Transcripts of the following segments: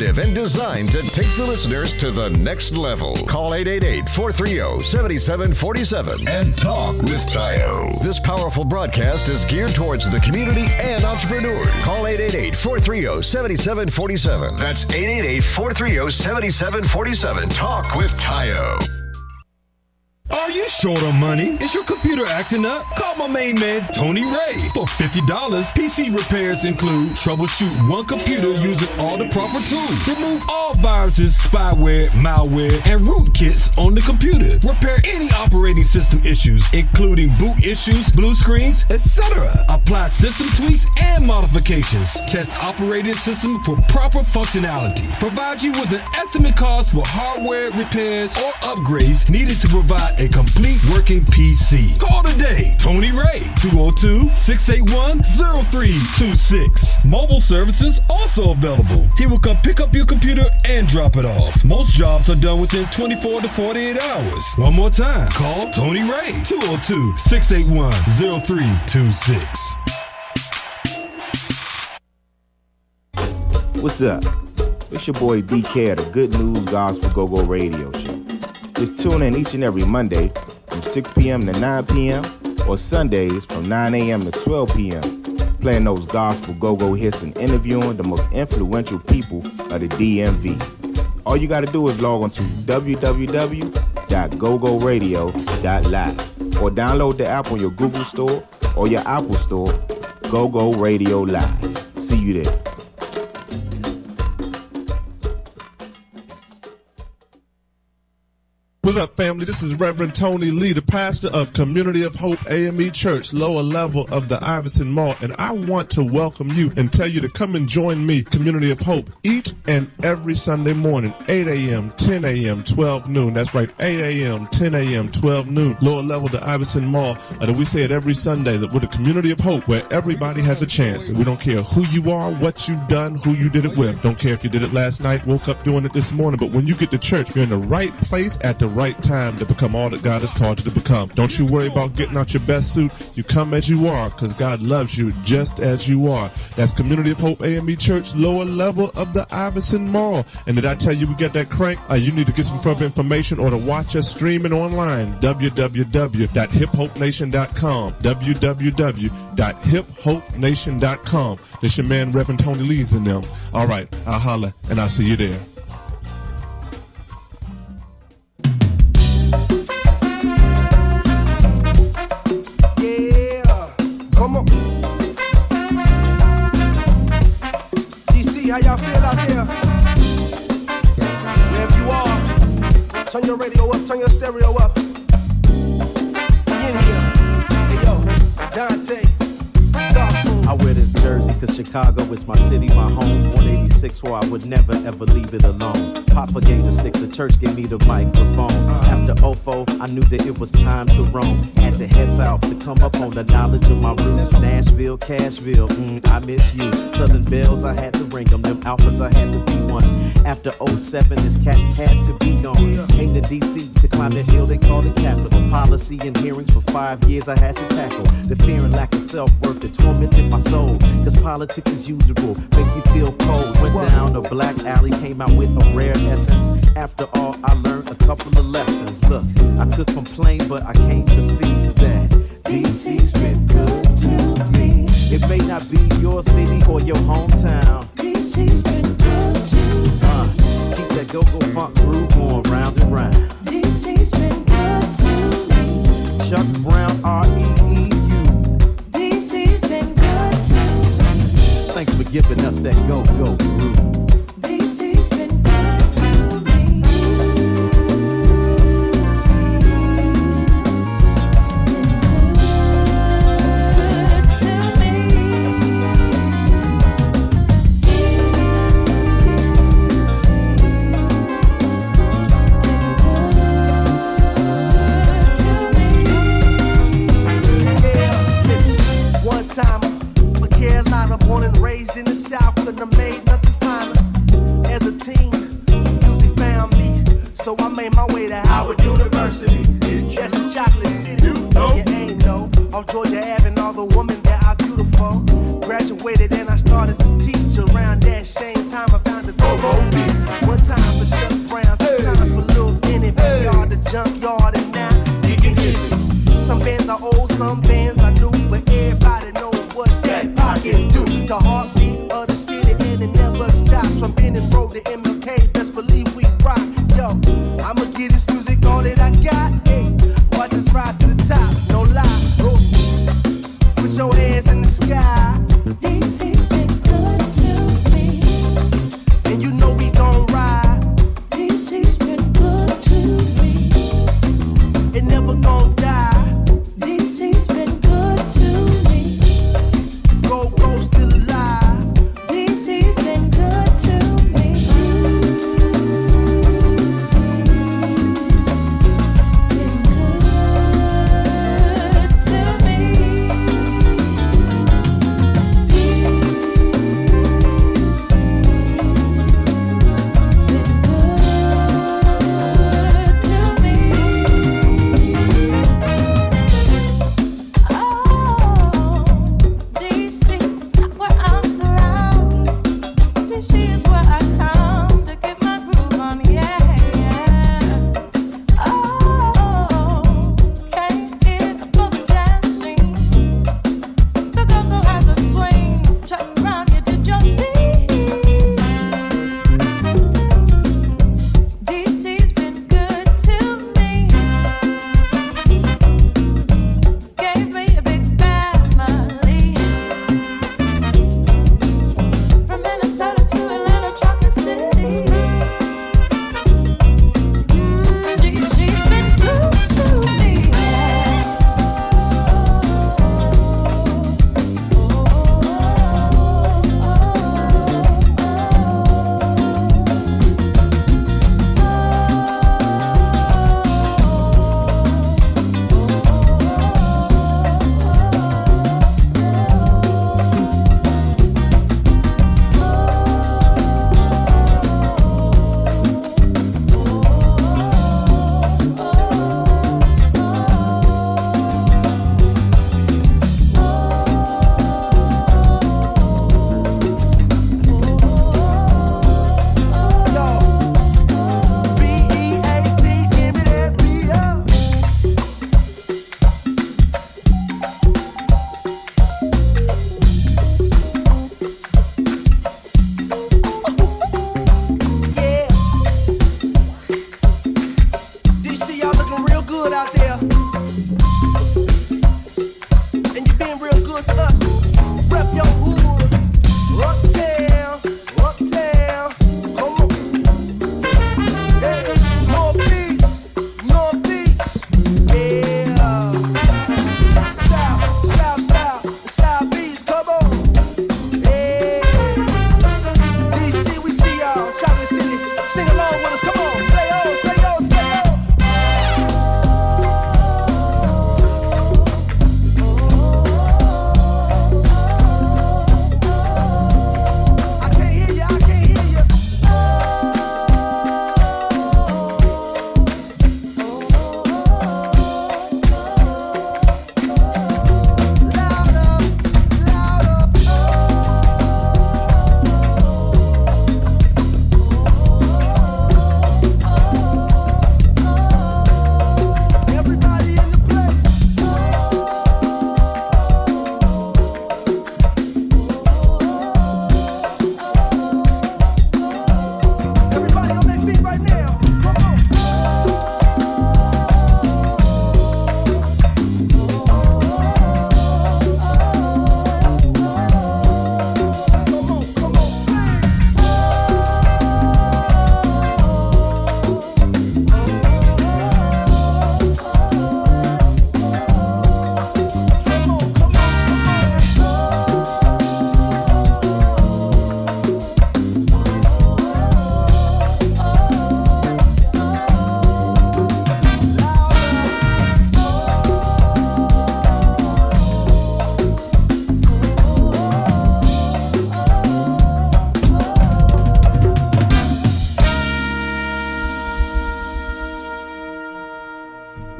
And designed to take the listeners to the next level. Call 888-430-7747 and talk with Tayo. This powerful broadcast is geared towards the community and entrepreneurs. Call 888-430-7747. That's 888-430-7747. Talk with Tayo. Are you short on money? Is your computer acting up? Call my main man, Tony Ray. For $50, PC repairs include troubleshoot one computer using all the proper tools. Remove all viruses, spyware, malware, and rootkits on the computer. Repair any operating system issues, including boot issues, blue screens, etc. Apply system tweaks and modifications. Test operating system for proper functionality. Provide you with an estimate cost for hardware repairs or upgrades needed to provide a complete working PC. Call today. Tony Ray, 202-681-0326. Mobile services also available. He will come pick up your computer and drop it off. Most jobs are done within 24 to 48 hours. One more time. Call Tony Ray, 202-681-0326. What's up? It's your boy DK at the Good News Gospel Go-Go Radio Show. Just tune in each and every Monday from 6 p.m. to 9 p.m. or Sundays from 9 a.m. to 12 p.m. playing those gospel go-go hits and interviewing the most influential people of the DMV. All you got to do is log on to www.gogoradio.live or download the app on your Google Store or your Apple Store, Go-Go Radio Live. See you there. What's up, family? This is Reverend Tony Lee, the pastor of Community of Hope AME Church, lower level of the Iverson Mall, and I want to welcome you and tell you to come and join me, Community of Hope, each and every Sunday morning, 8 a.m., 10 a.m., 12 noon. That's right, 8 a.m., 10 a.m., 12 noon, lower level of the Iverson Mall. And we say it every Sunday that we're the Community of Hope, where everybody has a chance, and we don't care who you are, what you've done, who you did it with. Don't care if you did it last night, woke up doing it this morning, but when you get to church, you're in the right place at the right time to become all that God has called you to become. Don't you worry about getting out your best suit. You come as you are, because God loves you just as you are. That's Community of Hope AME Church, lower level of the Iverson Mall. And did I tell you we get that crank? You need to get some further information or to watch us streaming online, www.hiphopenation.com, www.hiphopenation.com. This your man, Reverend Tony Lees and them. All right, I'll holler, and I'll see you there. Come on. DC, how y'all feel out there? Wherever you are, turn your radio up, turn your stereo up. We in here. Hey yo, Dante, talk to him. I wear this jersey cause Chicago is my city, my home. 186 where I would never ever leave it alone. Papa gave the sticks, the church gave me the microphone. After OFO, I knew that it was time to roam. Had to head south to come up on the knowledge of my roots. Nashville, Cashville, I miss you. Southern bells, I had to ring them. Them alphas, I had to be one. After 07, this cat had to be gone. Came to DC to climb the hill they call the Capitol. Policy and hearings for 5 years I had to tackle. The fear and lack of self-worth that tormented my soul. Cause politics as usual make you feel cold. Went down a black alley, came out with a rare essence. After all, I learned a couple of lessons. Look, I could complain, but I came to see that DC's been good to me. It may not be your city or your hometown. DC's been good to me. Keep that go-go funk groove going round and round. DC's been good to me. Chuck Brown, R-E-E-U. DC's been good to me. Thanks for giving us that go-go groove. DC's been good to me. Born and raised in the South, couldn't have made nothing fine. Cause from Benning Road to MLK, best believe we rock. Yo, I'ma get this music all that I got. Hey, watch us rise to the top, no lie. Ooh. Put your hands in the sky. DC's been good to me. And you know we gon' ride. DC's been good to me. It never gon' die. DC's been good to me. Go, still alive. DC's been good to me.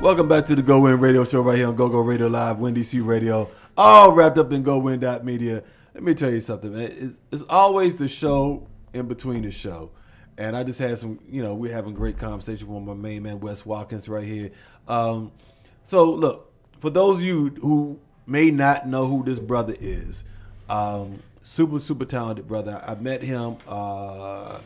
Welcome back to the GoWIN Radio Show right here on GoGo Radio Live, WinDC Radio, all wrapped up in GoWIN.media. Let me tell you something, man. It's always the show in between the show. And I just had some, we're having great conversation with my main man, Wes Watkins, right here. So, look, for those of you who may not know who this brother is, super talented brother. I met him the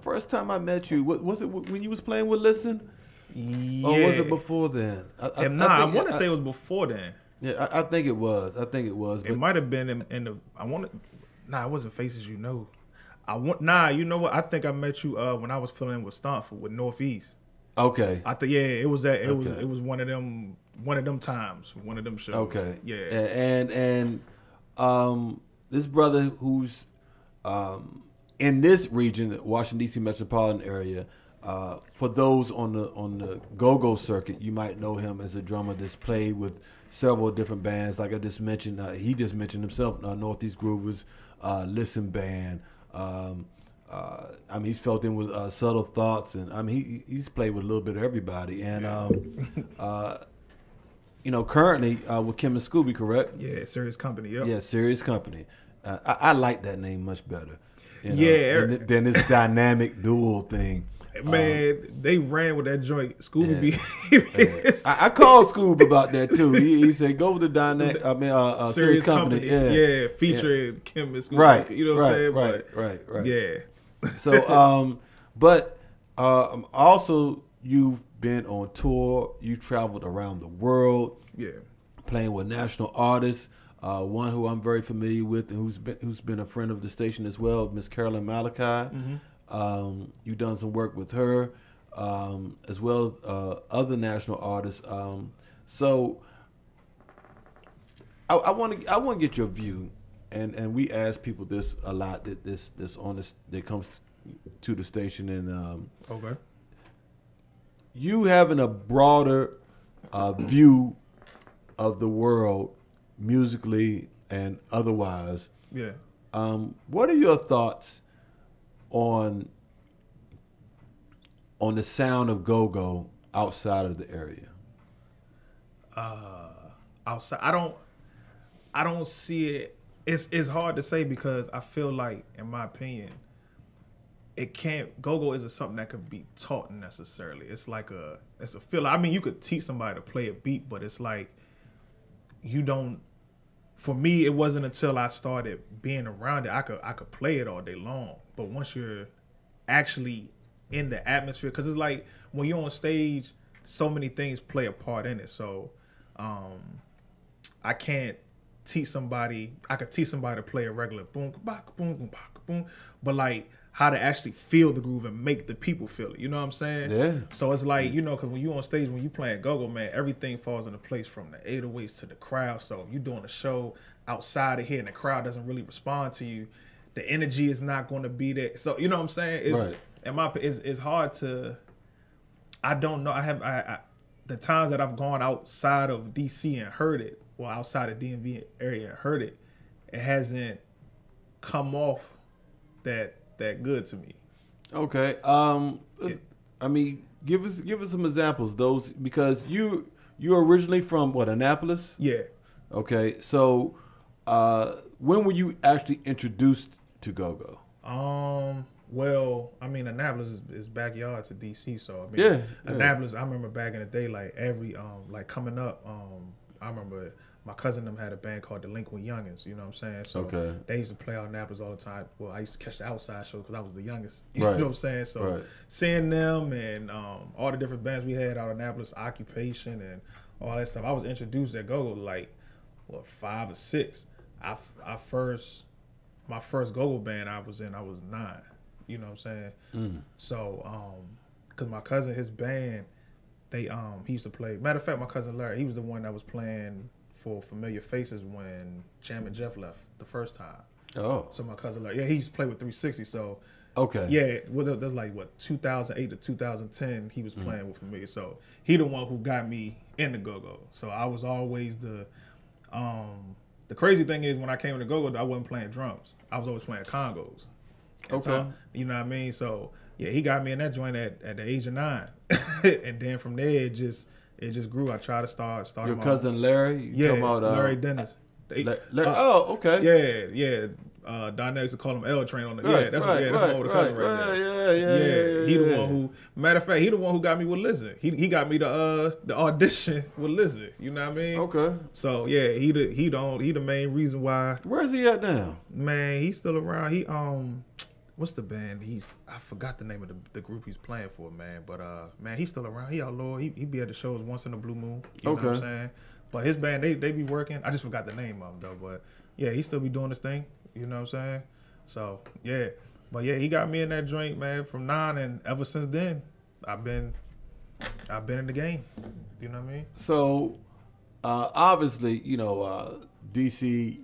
first time I met you. Was it when you was playing with Listen? Yeah. Or was it before then? I want to say it was before then. Yeah, I think it was. It might have been in the. It wasn't Faces You Know. You know what? I think I met you when I was filling in with Stomford with Northeast. Okay. I think it was that. It was one of them times, one of them shows. Okay. Yeah. And this brother who's in this region, Washington D.C. metropolitan area. For those on the go-go circuit, you might know him as a drummer that's played with several different bands. Like I just mentioned, he just mentioned himself, Northeast Groovers, Listen Band. He's felt in with Subtle Thoughts, and he's played with a little bit of everybody. And currently with Kim and Scooby, correct? Yeah, Serious Company. Yep. Yeah, Serious Company. I like that name much better. Than this dynamic dual thing. Man, they ran with that joint. Scooby. I called Scoob about that too. He said, "Go with the dynamic." Serious Company. Yeah, featuring Kim and Scooby. Right. You know what I'm saying? Right. Yeah. So, also you've been on tour. You traveled around the world. Yeah. Playing with national artists. One who I'm very familiar with and who's been a friend of the station as well, Miss Carolyn Malachi. Mm-hmm. You've done some work with her, as well as other national artists. So I want to get your view, and we ask people this a lot that comes to the station, and okay, you having a broader view of the world musically and otherwise. Yeah. What are your thoughts on the sound of go-go outside of the area? Outside, I don't see it. It's hard to say because I feel like, in my opinion, go-go isn't something that could be taught necessarily. It's a feel. I mean, you could teach somebody to play a beat, but it's like you don't. For me, it wasn't until I started being around it I could play it all day long. But once you're actually in the atmosphere, because it's like when you're on stage, so many things play a part in it. So I can't teach somebody. I could teach somebody to play a regular boom, boom, boom, but like how to actually feel the groove and make the people feel it. You know what I'm saying? Yeah. So it's like, because when you on stage, when you playing go-go, man, everything falls into place from the 808s to the crowd. So if you're doing a show outside of here and the crowd doesn't really respond to you, the energy is not going to be there. So you know what I'm saying? It's hard to. I don't know. I the times that I've gone outside of DC and heard it, or outside of DMV area and heard it, it hasn't come off that good to me. Okay. I mean, give us some examples. Those, because you're originally from what, Annapolis? Yeah. Okay. So when were you actually introduced to go-go? Well, I mean, Annapolis is backyard to DC, so I mean, Annapolis. I remember back in the day, like every like coming up, I remember my cousin them had a band called Delinquent Youngins. You know what I'm saying? So they used to play out in Annapolis all the time. Well, I used to catch the outside show because I was the youngest. You know what I'm saying? So seeing them and all the different bands we had out in Annapolis, Occupation and all that stuff, I was introduced at go-go like 5 or 6. My first go-go band I was 9. You know what I'm saying? Mm. So, because my cousin, his band, he used to play. Matter of fact, my cousin Larry, he was the one that was playing for Familiar Faces when Chairman Jeff left the first time. Oh. So my cousin Larry, he used to play with 360. So, okay. Yeah, that's like 2008 to 2010, he was playing with Familiar. So he the one who got me into go-go. So I was always the crazy thing is when I came into go-go, I wasn't playing drums. I was always playing congos. Okay. You know what I mean? So yeah, he got me in that joint at the age of 9, and then from there it just grew. I tried to start. Your cousin Larry? Larry Dennis. Oh, okay. Yeah. Donnell used to call him L Train on the Right, yeah. That's right, that's my older cousin right there. Yeah. He the one who, matter of fact, he the one who got me with Lizard. He got me the audition with Lizard. You know what I mean? Okay. So yeah, he the main reason why. Where's he at now? Man, he's still around. He what's the band? I forgot the name of the group he's playing for, man. But man, he's still around. He outlaw. He be at the shows once in a blue moon. You know what I'm saying? But his band, they be working. I just forgot the name of him though. But yeah, he still be doing his thing. You know what I'm saying? So yeah. But yeah, he got me in that joint, man, from 9, and ever since then, I've been in the game. You know what I mean? So obviously, you know, DC,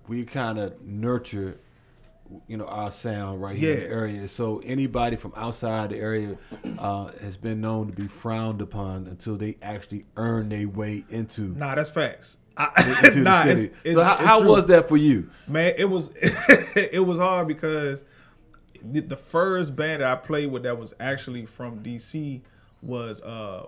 we kind of nurture, you know, our sound right here in the area. So anybody from outside the area has been known to be frowned upon until they actually earn their way into. Nah, that's facts. Into the city. So how was that for you? Man, it was it was hard because the first band that I played with that was actually from DC was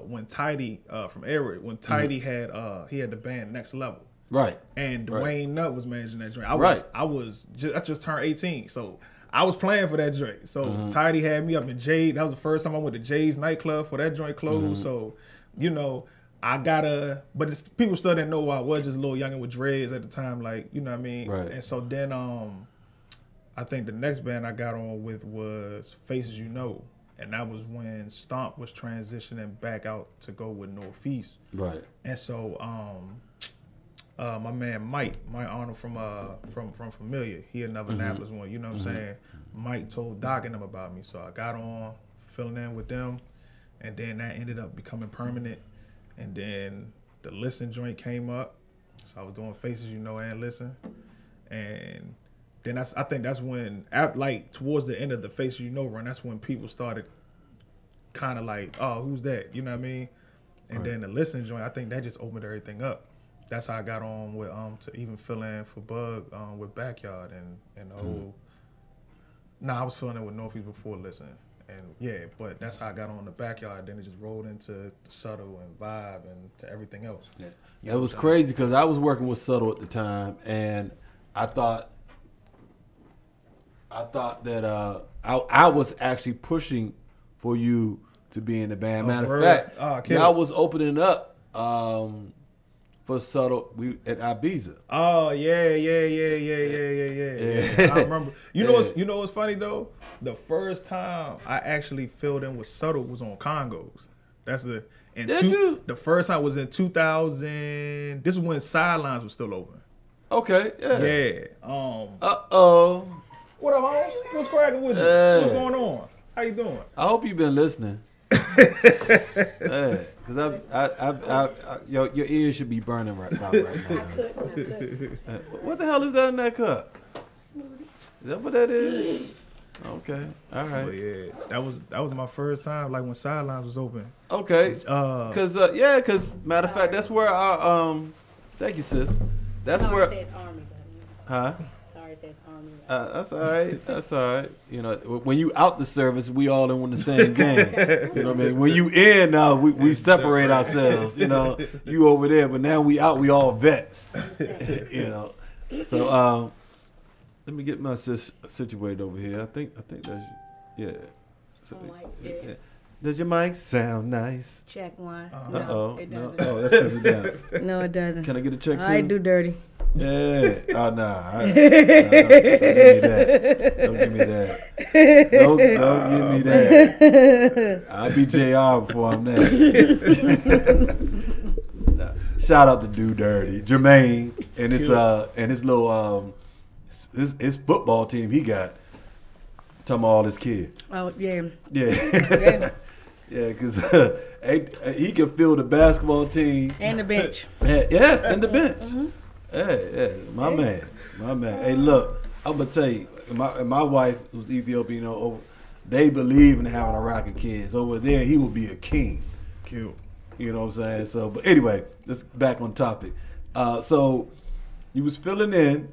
when Tidy from Eric, when Tidy had he had the band Next Level. Right. And Dwayne Nutt was managing that joint. I just turned 18, so I was playing for that joint. So Tidy had me up in Jade. That was the first time I went to Jay's nightclub for that joint closed. So, you know, but people still didn't know who I was, just a little youngin' with dreads at the time, like, you know what I mean? Right. And so then I think the next band I got on with was Faces You Know. And that was when Stomp was transitioning back out to go with Northeast. Right. And so my man Mike Arnold from Familiar, he another Annapolis one, you know what I'm saying? Mike told Doc and them about me. So I got on, filling in with them, and then that ended up becoming permanent. And then the Listen joint came up. So I was doing Faces You Know and Listen. And then I think that's when, like towards the end of the Faces You Know run, that's when people started kind of like, oh, who's that? You know what I mean? And then the Listen joint, I think that just opened everything up. That's how I got on with to even fill in for Bug with Backyard and the whole. Nah, I was filling in with Northeast before Listen. And yeah, but that's how I got on the Backyard. Then it just rolled into Subtle and Vibe and to everything else. Yeah. It was crazy because I was working with Subtle at the time, and I thought that I was actually pushing for you to be in the band. Matter of fact, I was opening up for Subtle at Ibiza. Oh yeah. I remember. You know what's funny though? The first time I actually filled in with Subtle was on Congos. The first time was in 2000. This is when Sidelines was still open. Okay. Yeah. What up, Holmes? What's cracking with you? What's going on? How you doing? I hope you've been listening. Because your ears should be burning right now. I couldn't. What the hell is that in that cup? Smoothie. Is that what that is? Okay, all right. But yeah, that was my first time, like when Sidelines was open. Okay, because matter of fact, that's where our thank you, sis. That's Sorry, where. Says Army, Huh? Sorry, it says Army. That's all right. That's all right. You know, when you out the service, we all in the same game. You know what I mean? When you in now, we separate ourselves. You know, you over there, but now we out. We all vets. You know, so let me get myself situated over here. I think that's So, yeah. Does your mic sound nice? Check one. No, it doesn't. No. Oh, that's because it doesn't. No, it doesn't. Can I get a check too? I do dirty. Yeah. Oh, nah. Don't give me that. Don't give me that. I'll be JR before I'm there. Shout out to Do Dirty. Jermaine and his little his football team he got. Talking about all his kids. Oh, yeah. Yeah. Yeah, because he can fill the basketball team. And the bench. Yes, and the bench. Mm-hmm. Yeah, my man. Hey, look, I'm going to tell you, my wife was Ethiopian, they believe in having Iraqi kids. Over there, he will be a king. Cute. You know what I'm saying? So, but anyway, let's back on topic. So, you was filling in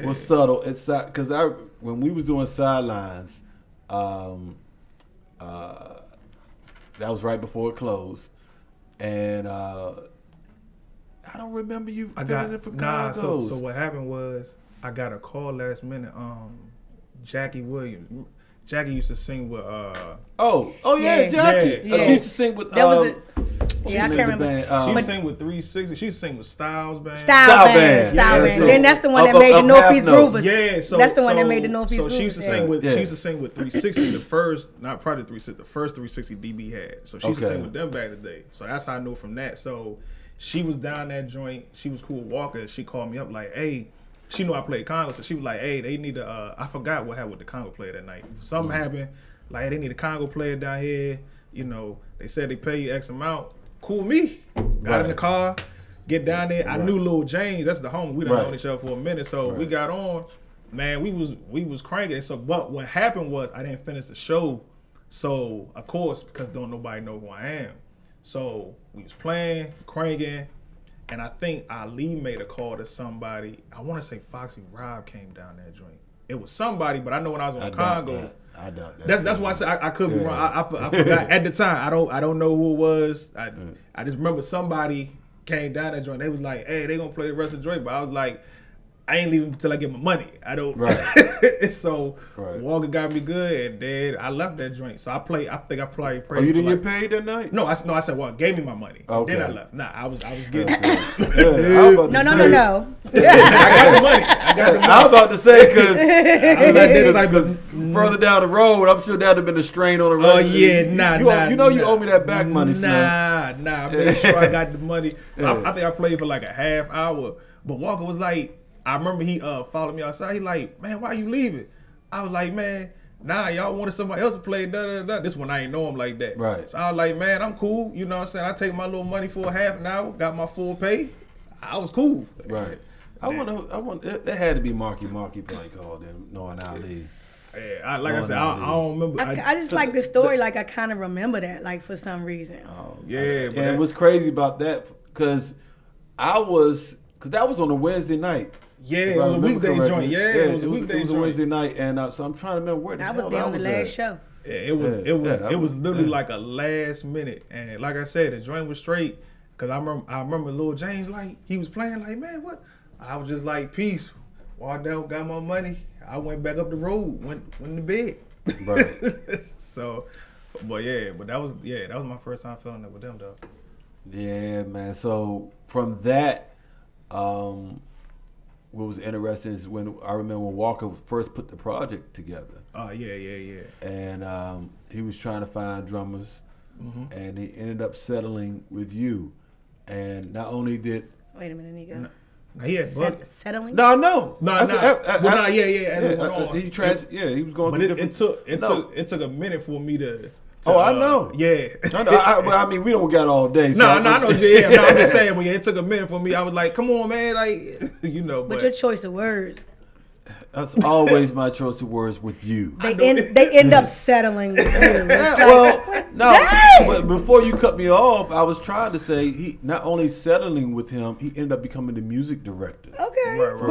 with Subtle. Because when we was doing Sidelines, that was right before it closed. And I don't remember you filling in for Congo. So what happened was I got a call last minute. Jackie Williams. Jackie used to sing with. Yeah, Jackie. Yeah. She used to sing with. That was it. She Yeah, I sang can't with the remember. band, She sang with 360. She sang with Styles Band. Style Band. Yeah, so Then that's the one that up- made the up Northeast half note. Groovers. Yeah, so that's the one that made the Northeast So Groovers. she used to sing with. Yeah. She used to sing with 360. The first, not probably 360. The first 360 DB had. So she used to Okay. sing with them back in the day. So that's how I knew from that. So she was down that joint. She was cool with Walker. She called me up like, hey. She knew I played Congo, so she was like, hey, they need a. I forgot what happened with the Congo player that night. Something happened. Like, they need a Congo player down here. You know, they said they pay you X amount. Cool with me. Got in the car, get down there. I knew Lil James. That's the homie. We done known each other for a minute. So we got on. Man, we was cranking. So, but what happened was I didn't finish the show. So, of course, because don't nobody know who I am. So, we was playing, cranking. And I think Ali made a call to somebody. I want to say Foxy Rob came down that joint. It was somebody, but I know when I was on Congo. I doubt that. That's why I said I could be wrong. I forgot at the time. I don't know who it was. I just remember somebody came down that joint. They was like, "Hey, they gonna play the rest of the joint," but I was like, I ain't leaving until I get my money. I don't. Right. So Walker got me good, and then I left that joint. So I think I probably prayed. Oh, you didn't get paid that night? No, I said Walker gave me my money. Okay. Then I left. Nah, I was getting. No. I got the money. I was about to say because like further down the road, I'm sure that'd have been a strain on the road. Oh yeah, you owe me that back money. Nah. I made sure I got the money. So I think I played for like a half hour. But Walker was like, I remember he followed me outside. He like, man, why you leaving? I was like, man, nah, y'all wanted somebody else to play. This one I ain't know him like that. Right. So I was like, man, I'm cool. You know what I'm saying? I take my little money for a half an hour, got my full pay. I was cool. Right. I want. That had to be Marky probably called him, knowing Ali. Yeah, like I said, I don't remember. I just like the story. Like I kind of remember that, like for some reason. Yeah, but and what's crazy about that, because that was on a Wednesday night. Yeah, it was a weekday joint. Yeah, it was a weekday joint. It was a Wednesday night, and so I'm trying to remember where the hell I was there on the last show. Yeah, it was literally like a last minute, and like I said, the joint was straight. Cause I remember Lil James, like he was playing, like, man, what? I was just like, peace. Walked out, got my money. I went back up the road, went to bed. Right. So, but that was my first time feeling that with them though. Yeah, man. So from that, what was interesting is when I remember when Walker first put the project together. Oh yeah. And he was trying to find drummers, and he ended up settling with you. And not only did Wait a minute, nigga. Settling? No. He was going. But through it took a minute for me to. I know. Yeah. I mean, we don't got all day. So I know. Yeah, no, I'm just saying. But yeah, it took a minute for me. I was like, come on, man, like you know. But your choice of words. That's always my choice of words with you. They end up settling with you. But before you cut me off, I was trying to say he not only settling with him, he ended up becoming the music director. Okay, for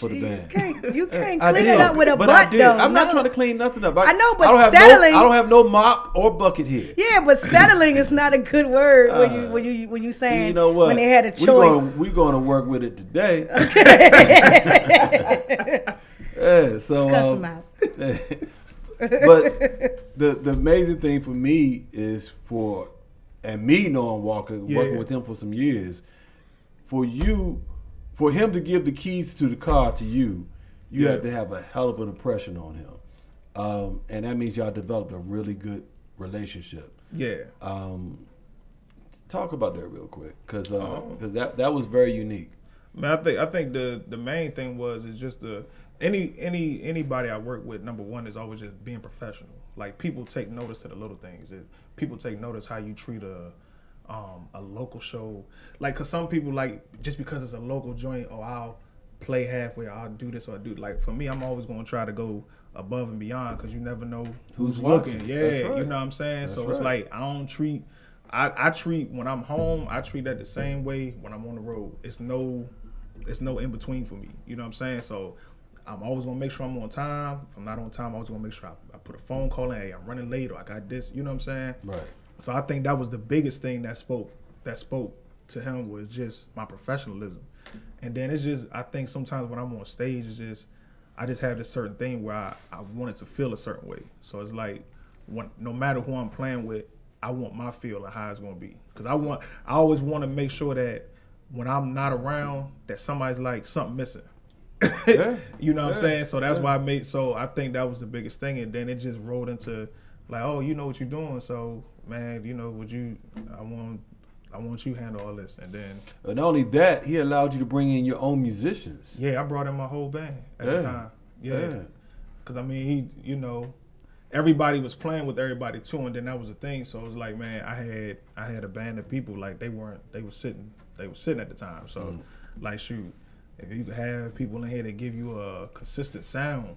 the band. You can't clean it up with a butt though. I'm not trying to clean nothing up. I know, but I settling. I don't have no mop or bucket here. Yeah, but settling is not a good word when you saying you know what? When they had a choice. We're going to work with it today. Okay. Yeah, so cuss them out. But the amazing thing for me is me knowing Walker, working with him for some years, for him to give the keys to the car to you have to have a hell of an impression on him, and that means y'all developed a really good relationship. Yeah. Talk about that real quick, because that was very unique. Man, I think the main thing is just anybody I work with, number one is always just being professional. Like people take notice to the little things. People take notice how you treat a local show. Like, cause some people like just because it's a local joint, or I'll play halfway, or I'll do this or I do. Like for me, I'm always gonna try to go above and beyond, cause you never know who's looking. Watching. Yeah, right. You know what I'm saying. That's so right. it's like I treat when I'm home, I treat that the same way when I'm on the road. It's no in between for me. You know what I'm saying? So I'm always gonna make sure I'm on time. If I'm not on time, I'm always gonna make sure I put a phone call in. Hey, I'm running late, or I got this. You know what I'm saying? Right. So I think that was the biggest thing that spoke to him, was just my professionalism. And then it's just, I think sometimes when I'm on stage, I just have this certain thing where I want it to feel a certain way. So it's like, no matter who I'm playing with, I want my feel and how it's gonna be. Cause I always want to make sure that when I'm not around, that somebody's like something missing. Yeah. You know what I'm saying? So that's why I think that was the biggest thing. And then it just rolled into like, oh, you know what you're doing. So man, you know, I want you to handle all this. And then, but not only that, he allowed you to bring in your own musicians. Yeah, I brought in my whole band at the time. Yeah. Cause I mean, everybody was playing with everybody too, and then that was the thing. So it was like, man, I had a band of people, like they were sitting at the time. So like, shoot, if you could have people in here that give you a consistent sound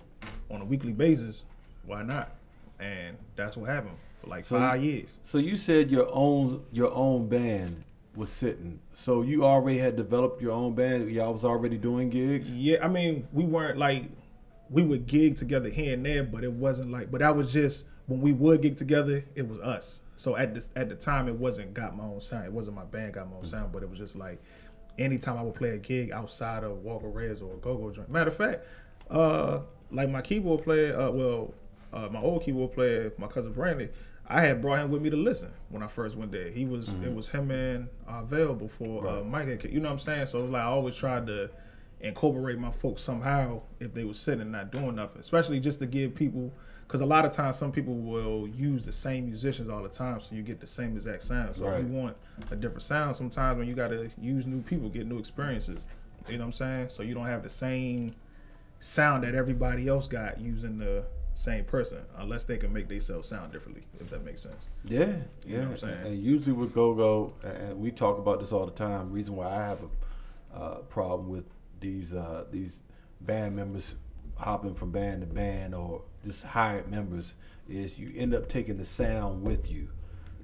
on a weekly basis, why not? And that's what happened for like 5 years. So you said your own band was sitting. So you already had developed your own band. Y'all was already doing gigs. Yeah, I mean, we weren't like, we would gig together here and there, but it wasn't like, but that was just, when we would gig together, it was us. So at the time, it wasn't Got My Own Sound. It wasn't my band Got My Own Sound, but it was just like, anytime I would play a gig outside of Walker Reds or a go-go joint. Matter of fact, like my keyboard player, my old keyboard player, my cousin Brandon, I had brought him with me to listen when I first went there. It was him and Vail before Mike. You know what I'm saying? So it was like, I always tried to incorporate my folks somehow if they were sitting and not doing nothing, especially just to give people, because a lot of times some people will use the same musicians all the time, so you get the same exact sound. So if you want a different sound, sometimes when you got to use new people, get new experiences, you know what I'm saying? So you don't have the same sound that everybody else got using the same person, unless they can make themselves sound differently, if that makes sense. Yeah, you know what I'm saying? And usually with go-go, and we talk about this all the time, reason why I have a problem with these band members hopping from band to band or just hired members is you end up taking the sound with you.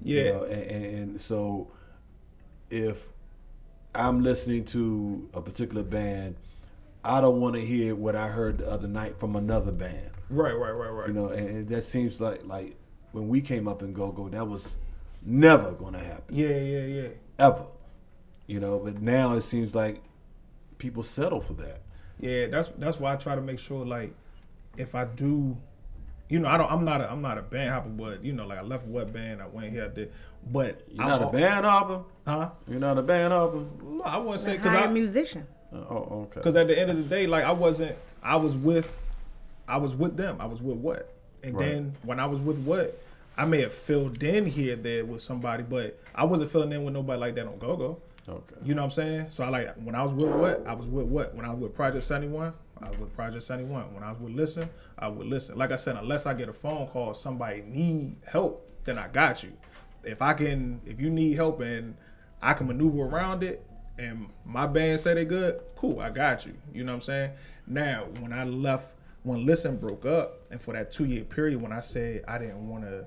Yeah. You know, and so if I'm listening to a particular band, I don't want to hear what I heard the other night from another band. Right. You know, and that seems like when we came up in go-go, that was never going to happen. Yeah. Ever. You know, but now it seems like people settle for that. Yeah, that's why I try to make sure, like, if I do, I'm not a band hopper, but like I left what band, I went here, I did, but you're not a band hopper, huh? You're not a band hopper. No, I wouldn't say because I'm a musician. Oh, okay. Because at the end of the day, like I was with them. I was with what, and then when I was with what, I may have filled in here there with somebody, but I wasn't filling in with nobody like that on go-go. Okay. You know what I'm saying? So when I was with what, I was with what. When I was with Project 71, I was with Project 71. When I was with Listen, I would listen. Like I said, unless I get a phone call, somebody need help, then I got you. If you need help and I can maneuver around it, and my band say they good, cool, I got you. You know what I'm saying? Now, when Listen broke up, and for that 2-year period, when I said I didn't want to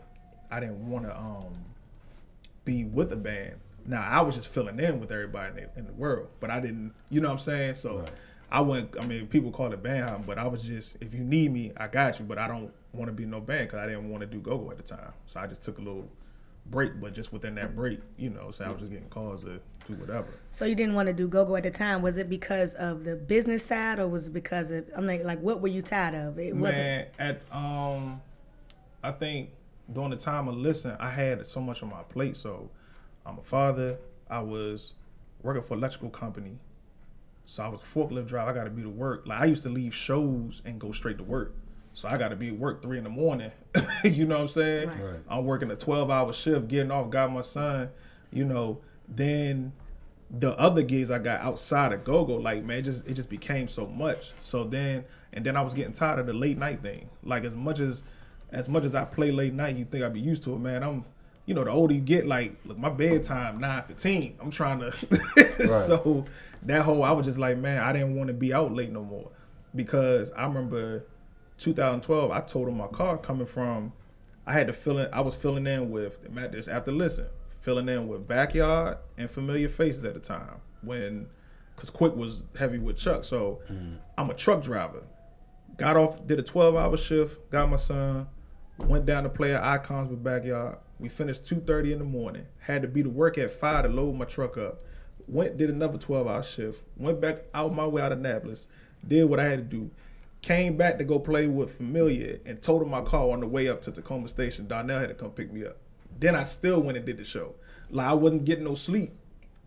be with a band. Now, I was just filling in with everybody in the world, but I didn't, you know what I'm saying? So people call it band hopping, but I was just, if you need me, I got you, but I don't want to be no band because I didn't want to do go-go at the time. So I just took a little break, but just within that break, so I was just getting calls to do whatever. So you didn't want to do go-go at the time. Was it because of the business side, or was it because of, like what were you tired of? I think during the time of Listen, I had so much on my plate, so I'm a father. I was working for an electrical company. So I was a forklift driver. I got to be to work. Like I used to leave shows and go straight to work. So I got to be at work 3 a.m. You know what I'm saying? Right. I'm working a 12-hour shift, getting off, got my son, Then the other gigs I got outside of go-go, like, man, it just became so much. So then I was getting tired of the late night thing. Like as much as I play late night, you think I'd be used to it, man. The older you get, like, look, my bedtime 9:15. I'm trying to, So I was just like, man, I didn't want to be out late no more, because I remember 2012. I told him my car coming from, I was filling in with this after Listen, filling in with Backyard and Familiar Faces at the time because Quick was heavy with Chuck. So I'm a truck driver. Got off, did a 12-hour shift, got my son, went down to play at Icons with Backyard. We finished 2:30 in the morning. Had to be to work at 5 to load my truck up. went, did another 12-hour shift, went back out my way out of Annapolis, did what I had to do, came back to go play with Familiar and totaled my car on the way up to Tacoma Station. Donnell had to come pick me up. Then I still went and did the show. Like, I wasn't getting no sleep.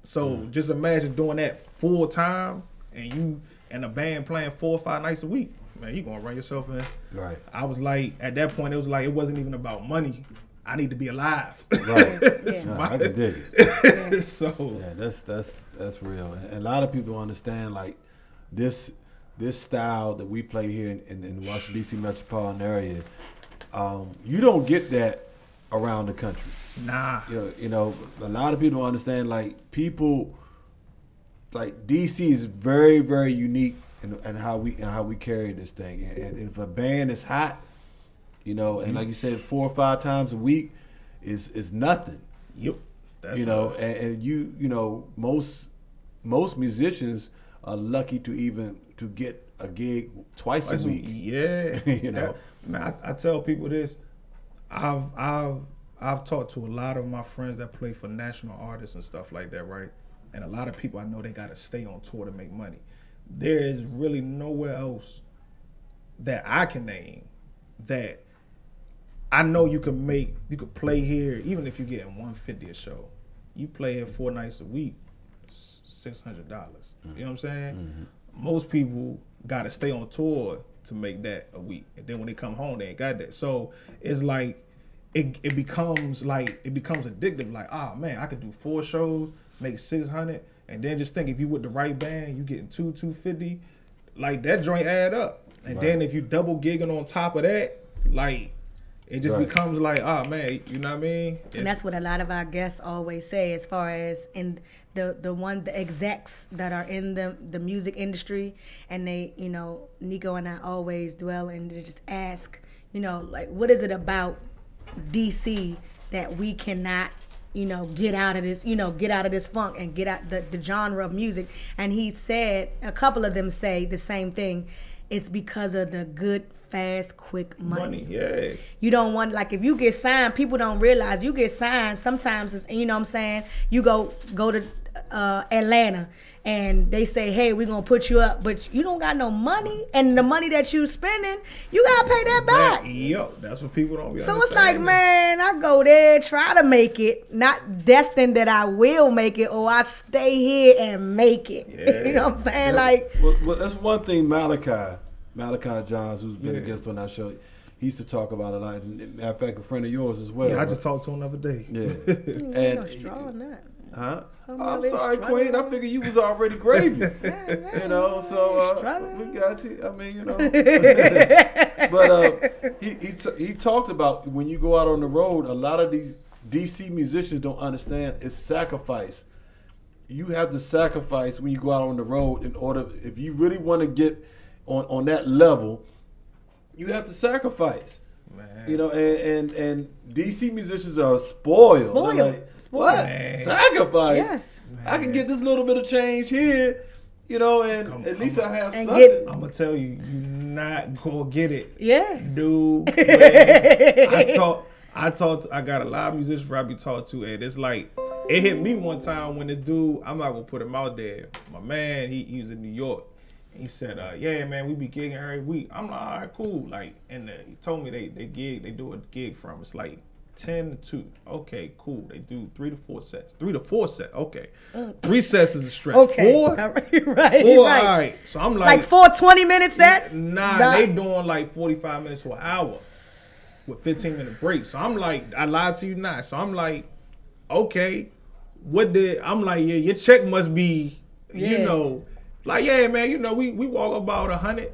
So just imagine doing that full time and you and a band playing 4 or 5 nights a week. Man, you gonna run yourself in. Right. I was like, at that point, it was like, it wasn't even about money. I need to be alive. Right. I can dig it. So yeah, that's real. And a lot of people understand like this style that we play here in the Washington D.C. metropolitan area. You don't get that around the country. Nah. You know, a lot of people understand like people like D.C. is very, very unique in how we carry this thing. And if a band is hot, you know, and like you said, 4 or 5 times a week is nothing. Yep. That's you know, and you know, most musicians are lucky to get a gig twice a week. Yeah. You know. Man, I tell people this. I've talked to a lot of my friends that play for national artists and stuff like that, right? And a lot of people I know they gotta stay on tour to make money. There is really nowhere else that I can name that I know you could play here, even if you're getting $150 a show. You play here 4 nights a week, $600. You know what I'm saying? Mm-hmm. Most people gotta stay on tour to make that a week. And then when they come home, they ain't got that. So it's like it becomes addictive, like, oh man, I could do 4 shows, make $600, and then just think if you with the right band, you getting $250, like that joint add up. And then if you double gigging on top of that, like it just becomes like, oh man, you know what I mean? And that's what a lot of our guests always say, as far as in the execs that are in the music industry, and they, you know, Nico and I always dwell and just ask, you know, like, what is it about DC that we cannot, you know, get out of this funk and get out the genre of music? And he said, a couple of them say the same thing. It's because of the good, fast, quick money. Yeah. You don't want, like, if you get signed, people don't realize you get signed. Sometimes it's, you know what I'm saying, you go to Atlanta and they say, hey, we're gonna put you up, but you don't got no money, and the money that you spending, you gotta pay that back. Yo, that's what people don't be So it's like, man, I go there, try to make it, not destined that I will make it, or I stay here and make it. Yeah. You know what I'm saying? Well, that's one thing Malachi Johns, who's been a guest on our show, he used to talk about a lot. Matter of fact, a friend of yours as well. Yeah, I just talked to him the other day. Yeah. And huh? I'm sorry, Queen. I figured you was already gravy. You know, so we got you. I mean, you know. But he talked about when you go out on the road, a lot of these DC musicians don't understand it's sacrifice. You have to sacrifice when you go out on the road in order, if you really want to get on that level, you have to sacrifice. Man. You know, and DC musicians are spoiled. Like, what? Man. Sacrifice? Yes. Man. I can get this little bit of change here, you know, and at least I have something. I'm going to tell you, you're not going to get it. Yeah. Dude, I got a lot of musicians I be talked to, and it's like, it hit me one time when this dude, I'm not going to put him out there. My man, he was in New York. He said, yeah, man, we be gigging every week. I'm like, all right, cool. Like, and he told me they do a gig from, it's like 10 to 2. Okay, cool. They do 3 to 4 sets. 3 to 4 sets. Okay. 3 sets is a stretch. Okay. 4? Right. 4, all right. So I'm like 4 20-minute sets? Nah, they doing like 45 minutes to an hour with 15-minute breaks. So I'm like, I lied to you not. So I'm like, okay, I'm like, yeah, your check must be, you know, like, yeah, man, you know, we walk about 100.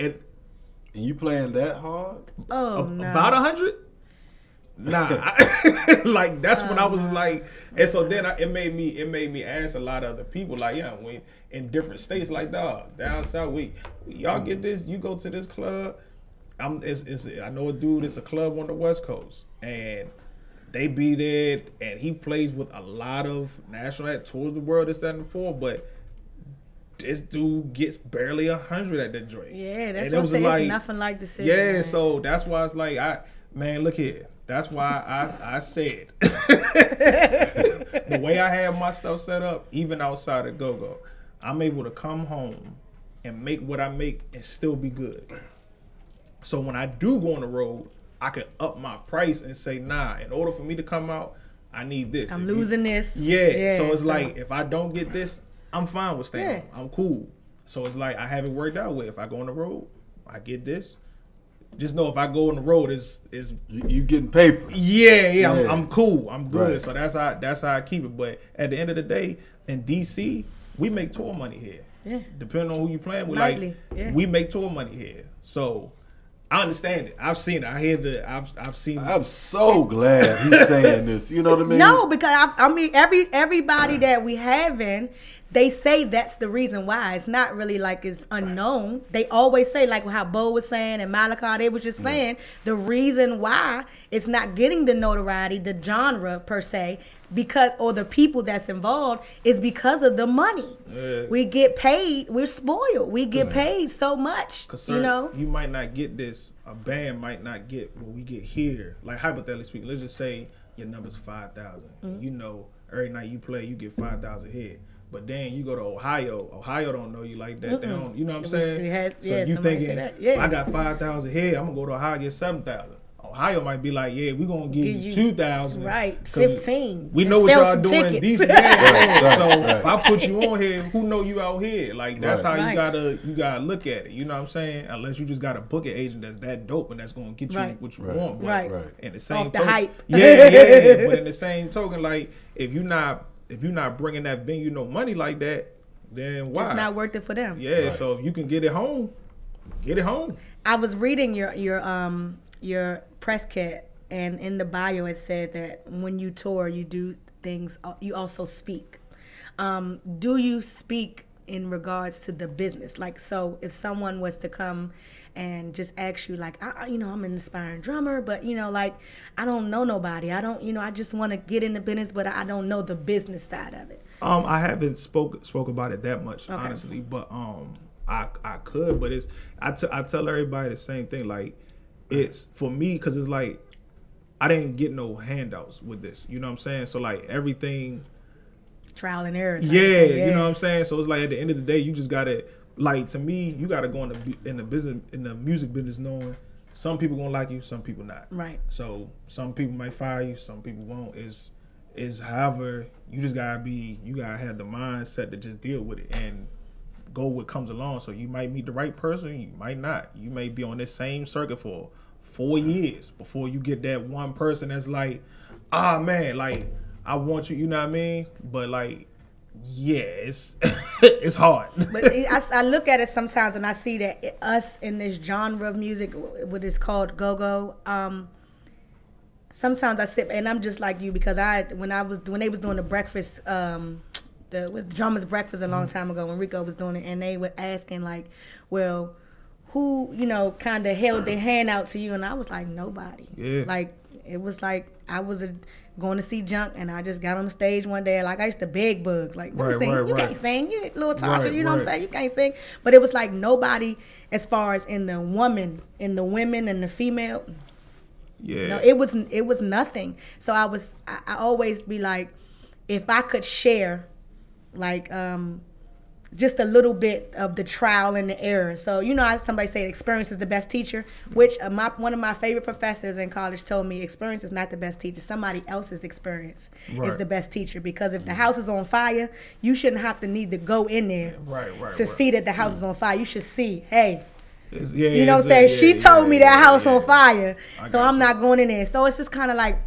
And you playing that hard? Oh, no. About 100? Nah. Like, that's when I was like, and so then it made me ask a lot of other people, like, yeah, when in different states, like, dog, down south, y'all get this, you go to this club. I know a dude, it's a club on the West Coast, and they be there, and he plays with a lot of national acts, tours the world, this, that, and the 4, but this dude gets barely 100 at that joint. Yeah, that's what I'm saying. It's nothing like the city. Yeah, man. so that's why it's like, man, look here. That's why I said the way I have my stuff set up, even outside of GoGo, I'm able to come home and make what I make and still be good. So when I do go on the road, I can up my price and say, nah, in order for me to come out, I need this. I'm losing this. Yeah. So it's like, if I don't get this, I'm fine with staying home. I'm cool. So it's like, I have it worked out with. If I go on the road, I get this. Just know if I go on the road, is you getting paper. Yeah. I'm cool. I'm good. Right. So that's how I keep it. But at the end of the day, in DC, we make tour money here. Yeah. Depending on who you playing with, we make tour money here. So I understand it. I've seen it. I hear I've seen it. I'm so glad he's saying this. You know what I mean? No, because I mean everybody that we having, they say that's the reason why. It's not really like it's unknown. They always say, like how Bo was saying and Malachi, they was just saying the reason why it's not getting the notoriety, the genre per se, because, or the people that's involved, is because of the money. Yeah. We get paid. We're spoiled. We get paid so much. You know, you might not get this. A band might not get what we get here. Like hypothetically speaking, let's just say your number's 5,000. You know, every night you play, you get 5,000 here. But then you go to Ohio don't know you like that. They don't, you know what I'm saying? So you thinking, if I got 5,000 here, I'm gonna go to Ohio and get 7,000. Ohio might be like, yeah, we're gonna give you 2,000. Right, 15. We know what y'all doing in DC. So if I put you on here, who know you out here? Like that's how you gotta look at it. You know what I'm saying? Unless you just got a booking agent that's that dope and that's gonna get you what you want. But in the same token, hype. But in the same token, like if you're not bringing that venue no money like that, then why? It's not worth it for them. Yeah. So if you can get it home, get it home. I was reading your press kit, and in the bio it said that when you tour, you do things. You also speak. Do you speak in regards to the business? Like, so if someone was to come and just ask you, like, I'm an aspiring drummer, but like, I don't know nobody. I don't, I just want to get in the business, but I don't know the business side of it. I haven't spoke about it that much, honestly, but I could, but I tell everybody the same thing. Like, it's for me, because it's like I didn't get no handouts with this. You know what I'm saying? So like everything, trial and error. Yeah, you know what I'm saying? So it's like at the end of the day, you just gotta, like, to me, you gotta go in the music business knowing some people gonna like you, some people not. Right. So some people might fire you, some people won't. Is however, you just gotta have the mindset to just deal with it and go what comes along. So you might meet the right person, you might not. You may be on this same circuit for 4 years before you get that one person that's like, man, like, I want you, you know what I mean? But like, yeah, it's it's hard. But I look at it sometimes and I see that us in this genre of music, what is called go-go, sometimes I sit and I'm just like you, because when they was doing the breakfast, the drummers breakfast a long time ago when Rico was doing it, and they were asking like, well, who kind of held their hand out to you, and I was like, nobody. Yeah. Like, it was like I was going to see Junk, and I just got on the stage one day, like I used to beg Bugs, like, you can't sing, you little Tasha, you know what I'm saying, you can't sing. But it was like nobody, as far as in the women and the female. Yeah. No, it was nothing. So I always be like, if I could share, like, just a little bit of the trial and the error. So, how somebody say experience is the best teacher, which one of my favorite professors in college told me experience is not the best teacher. Somebody else's experience is the best teacher, because if the house is on fire, you shouldn't have to need to go in there to see that the house is on fire. You should see, hey, you know what I'm saying? She told me that house on fire, so I'm not going in there. So it's just kind of like,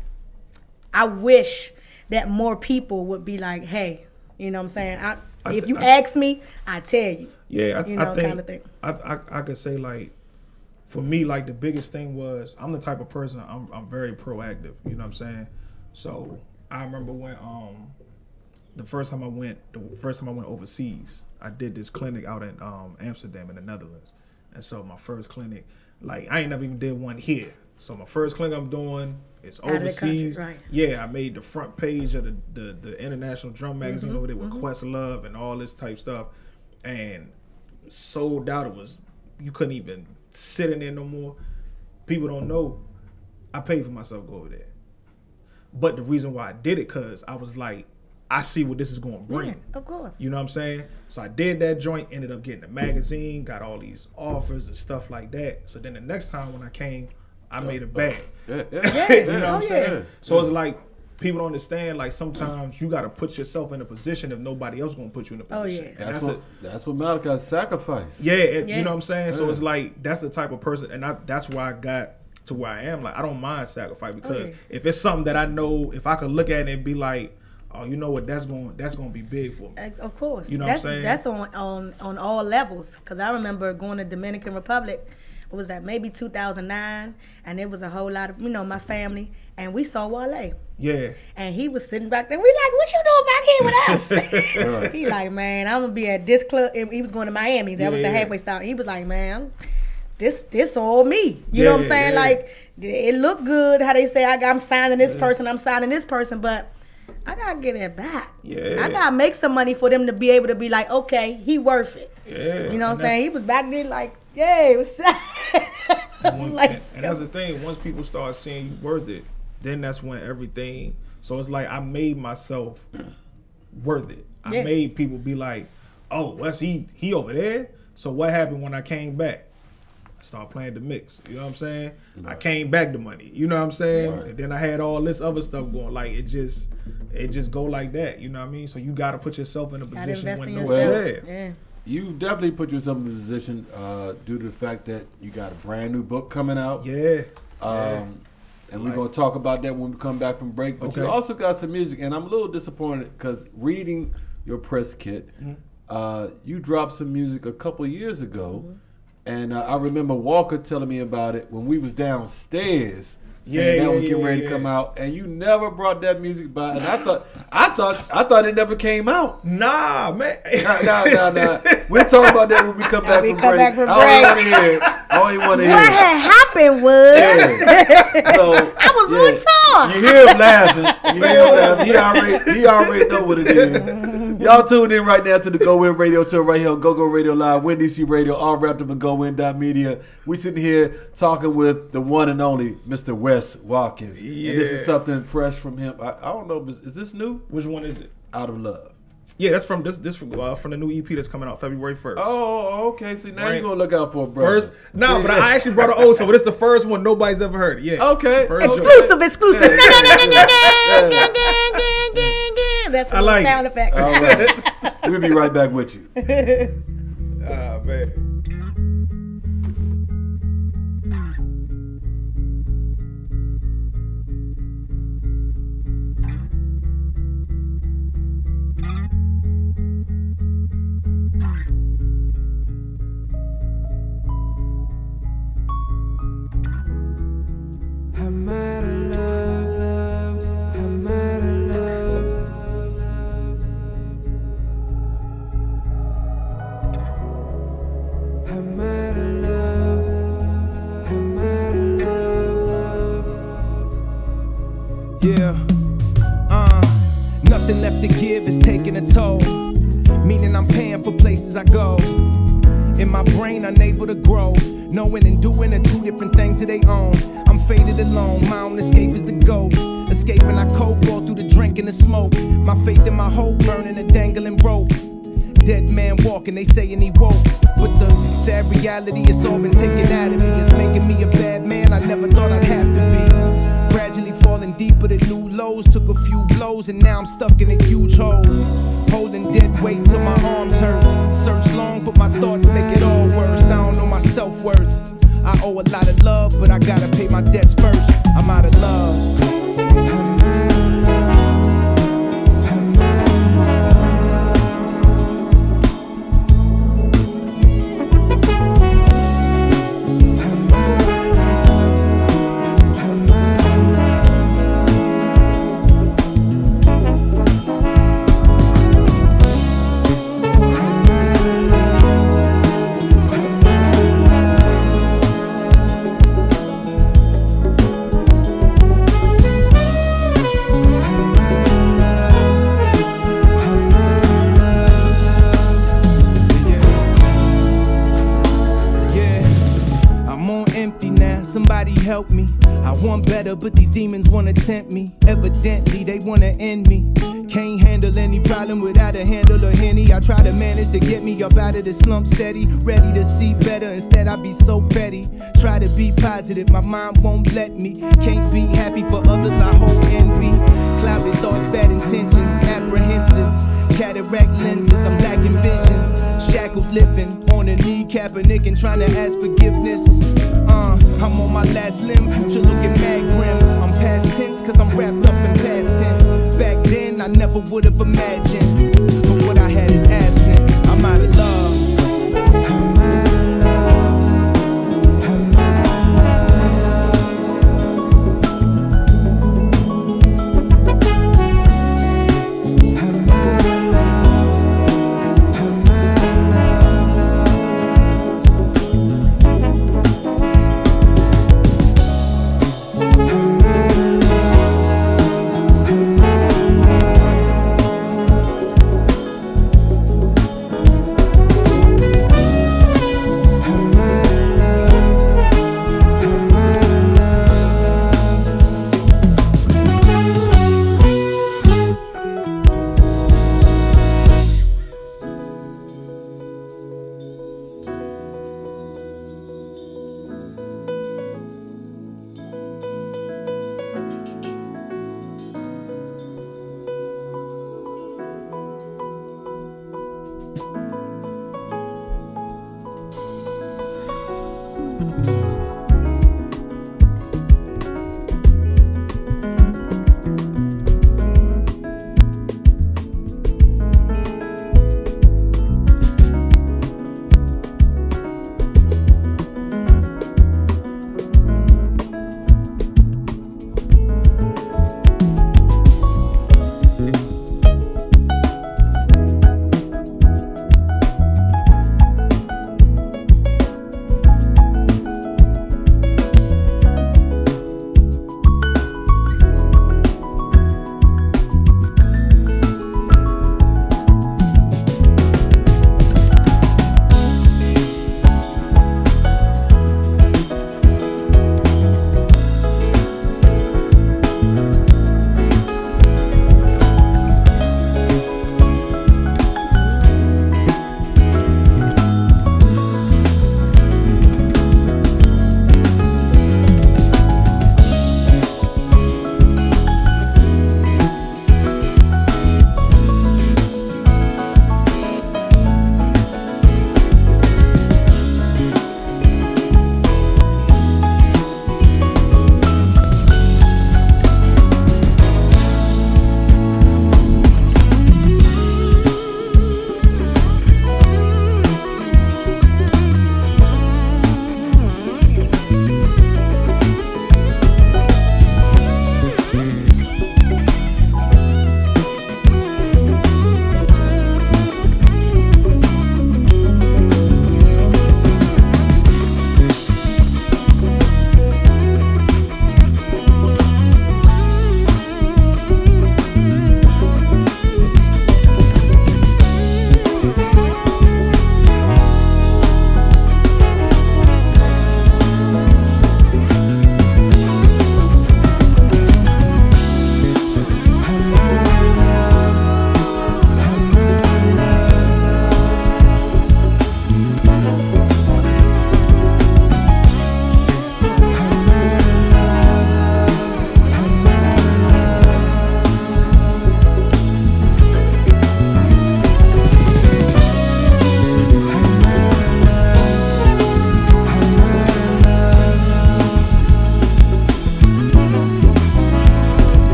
I wish that more people would be like, hey, you know what I'm saying? If you ask me, I tell you. Yeah, I think, kind of thing. I could say, like, for me, like, the biggest thing was, I'm the type of person, I'm very proactive. You know what I'm saying? So I remember when the first time I went overseas, I did this clinic out in Amsterdam in the Netherlands. And so my first clinic, like, I ain't never even did one here. So my first clinic I'm doing is overseas. Country, right. Yeah, I made the front page of the International Drum Magazine over there with Questlove and all this type stuff, and sold out. You couldn't even sit in there no more. People don't know, I paid for myself to go over there. But the reason why I did it, because I was like, I see what this is going to bring. Yeah, of course. You know what I'm saying? So I did that joint, ended up getting a magazine, got all these offers and stuff like that. So then the next time when I came, I made a bag. Yeah. You know what I'm saying? So it's like, people don't understand, like, sometimes you got to put yourself in a position if nobody else going to put you in a position. Oh, yeah. And That's what Malachi sacrificed. Yeah, you know what I'm saying? So it's like, that's the type of person, and that's why I got to where I am. Like, I don't mind sacrifice, because if it's something that I know, if I could look at it and be like, oh, you know what, that's going to be big for me. Of course. You know what I'm saying? That's on all levels. Because I remember going to Dominican Republic, what was that, maybe 2009, and it was a whole lot of, my family, and we saw Wale. Yeah. And he was sitting back there. We like, what you doing back here with us? He like, man, I'm going to be at this club. And he was going to Miami. That was the halfway stop. He was like, man, this all me. You know what I'm saying? Like, it looked good how they say, I'm signing this person, I'm signing this person, but I got to get it back. Yeah. I got to make some money for them to be able to be like, okay, he worth it. Yeah. You know what I'm saying? He was back there like, yeah, what's up? And that's the thing. Once people start seeing you worth it, then that's when everything. So it's like I made myself worth it. I made people be like, "Oh, Wes, he over there." So what happened when I came back? I started playing the mix. You know what I'm saying? Right. I came back to money. You know what I'm saying? Right. And then I had all this other stuff going. Like it just go like that. You know what I mean? So you got to put yourself in a position when no one's there. Yeah. You definitely put yourself in a position due to the fact that you got a brand new book coming out. Yeah. And we're going to talk about that when we come back from break. But you also got some music, and I'm a little disappointed because reading your press kit, you dropped some music a couple years ago, and I remember Walker telling me about it when we was downstairs. Saying that was getting ready to come out, and you never brought that music by, and I thought it never came out. Nah, man. Nah. We'll talk about that when we come back from break. I don't even want to hear it. What had happened was So, I was on tour. You hear him laughing. He already know what it is. Y'all tuned in right now to the GoWIN radio show right here on GoGo Radio Live, WinDC Radio, all wrapped up in GoWIN.media. We sitting here talking with the one and only Mr. Wes Watkins. Yeah. And this is something fresh from him. I don't know, is this new? Which one is it? Out of Love. Yeah, that's from this from the new EP that's coming out February 1st. Oh, okay. See, now you're gonna look out for it, bro. First, but I actually brought an old, so it's the first one nobody's ever heard. Yeah. Okay. Exclusive. That's the I like sound effect. All right. We'll be right back with you. Ah, man. I'm out of love. I'm out of love. I'm out of love. I'm out of love. Yeah. Nothing left to give is taking a toll. Meaning I'm paying for places I go. In my brain, unable to grow. Knowing and doing are two different things that they own. I'm faded alone, my own escape is the goal. Escaping, I cope all through the drink and the smoke. My faith and my hope burning a dangling rope. Dead man walking, they saying he woke. But the sad reality, it's all been taken out of me. It's making me a bad man I never thought I'd have to be. Gradually falling deeper to new lows. Took a few blows and now I'm stuck in a huge hole. Holding dead weight till my arms hurt. Search long, but my thoughts make it all worse. I don't know my self-worth. I owe a lot of love, but I gotta pay my debts first. I'm out of love. now, somebody help me. I want better, but these demons wanna tempt me. Evidently, they wanna end me. Can't handle any problem without a handle or Henny. I try to manage to get me up out of the slump steady. Ready to see better, instead I be so petty. Try to be positive, my mind won't let me. Can't be happy for others, I hold envy. Clouded thoughts, bad intentions, apprehensive. Cataract lenses, I'm lacking vision. Shackled living, on a knee, Kaepernick trying to ask forgiveness. I'm on my last limb, future looking mad grim. I'm past tense, cause I'm wrapped up in past tense. Back then, I never would've imagined. But what I had is absent, I'm out of love.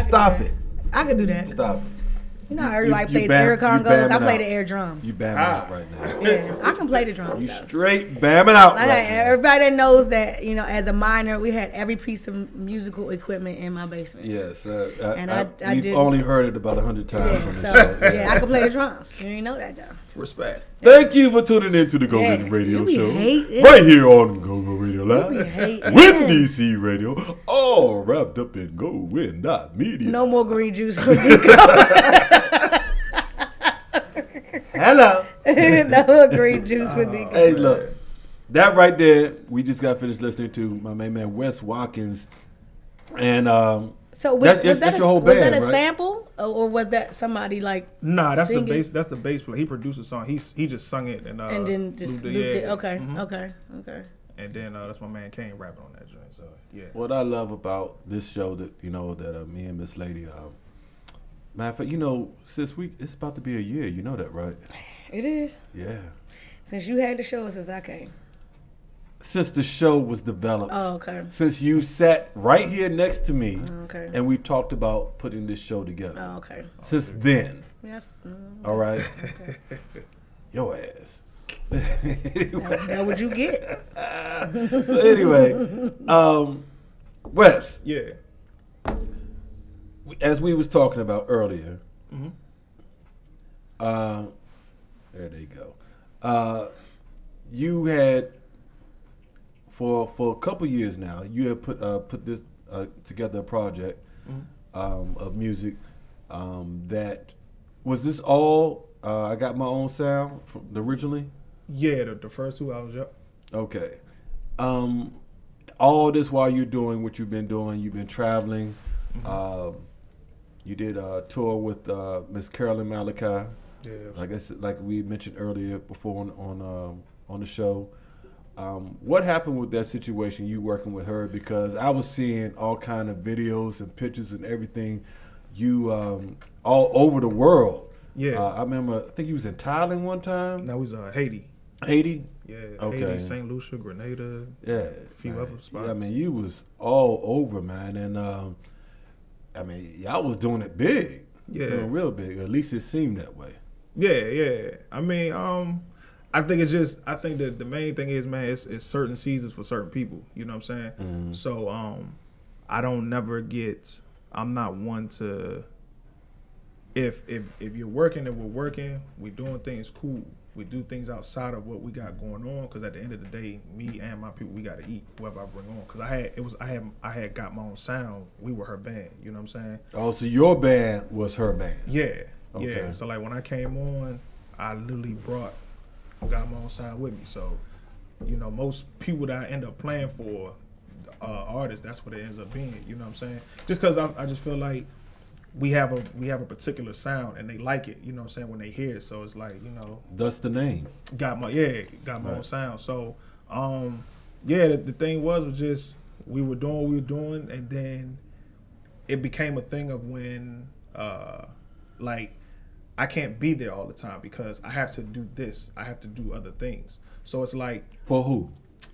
Stop it. I could do that. Stop it. You know how everybody plays air congos? I play the air drums. You bamming out right now. Yeah, I can play the drums. You straight bamming out like right now. Everybody that knows that, you know, as a minor, we had every piece of musical equipment in my basement. Yes. And we've only heard it about 100 times on this so, show. Yeah, I can play the drums. You didn't know that, though. Respect. Thank you for tuning in to the GoWIN Radio Show. Hate it. Right here on GoGo Radio live. You be hating. Win DC Radio, all wrapped up in GoWIN.media. No more green juice for Nico. Hello. No green juice for Nico. Hey, look. That right there, we just got finished listening to my main man, Wes Watkins. And so was that's that your whole band, was that a right? sample? Or was that somebody like Nah, that's singing? the bass. That's the bass player. He produced a song. He just sung it and then just looped looped it. it. Okay, Mhm. okay. And then that's my man Kane rapping on that joint. So yeah. What I love about this show that me and Miss Lady, matter of fact, since it's about to be a year, you know that, right? It is. Yeah. Since you had the show since I came. Since the show was developed. Oh, okay. Since you sat right here next to me, Okay. and we talked about putting this show together. Oh, okay. Since then. Yes. All right. Okay. Your ass. That's what you get. So anyway, Wes. Yeah. As we was talking about earlier, there they go. You had for a couple years now. You have put this together a project of music. That was this all. I got my own sound originally. Yeah, the first 2 hours. Yep. Okay. All this while you're doing what you've been doing. You've been traveling. You did a tour with Miss Carolyn Malachi. Yeah. Like we mentioned earlier before on the show. What happened with that situation? You working with her, because I was seeing all kind of videos and pictures and everything. You all over the world. Yeah. I remember. I think you was in Thailand one time. That was Haiti. Haiti. Yeah. Okay. Haiti, St. Lucia, Grenada. Yeah. A few other spots. Yeah, I mean, you was all over, man, and y'all was doing it big. Yeah. Doing real big. At least it seemed that way. Yeah. I mean, I think that the main thing is, man, it's certain seasons for certain people. You know what I'm saying? Mm-hmm. So I don't never get. I'm not one to. If you're working and we're working, we doing things cool. We do things outside of what we got going on, because at the end of the day, me and my people, we got to eat whoever I bring on. Because I had got my own sound. We were her band. You know what I'm saying? Oh, so your band was her band? Yeah. Okay. Yeah. So like when I came on, I literally got my own sound with me. So, most people that I end up playing for, artists, that's what it ends up being. You know what I'm saying? Just because I just feel like we have a particular sound and they like it. You know what I'm saying, when they hear it. So it's like, That's the name. Got my own sound. So the thing was just we were doing what we were doing, and then it became a thing of when like I can't be there all the time because I have to do this. I have to do other things. So it's like, for who?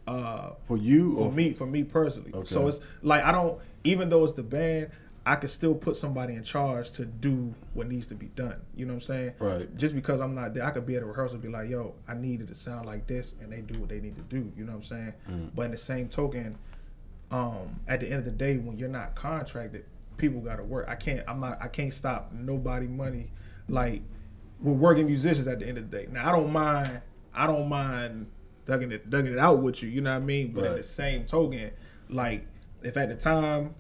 For you? For me personally. Okay. So it's like I don't, even though it's the band, I could still put somebody in charge to do what needs to be done. You know what I'm saying? Right. Just because I'm not there, I could be at a rehearsal and be like, yo, I needed to sound like this, and they do what they need to do. You know what I'm saying? But in the same token, at the end of the day, when you're not contracted, people got to work. I can't stop nobody money. Like, we're working musicians at the end of the day. Now, I don't mind dugging it out with you. You know what I mean? But in the same token, like, if at the time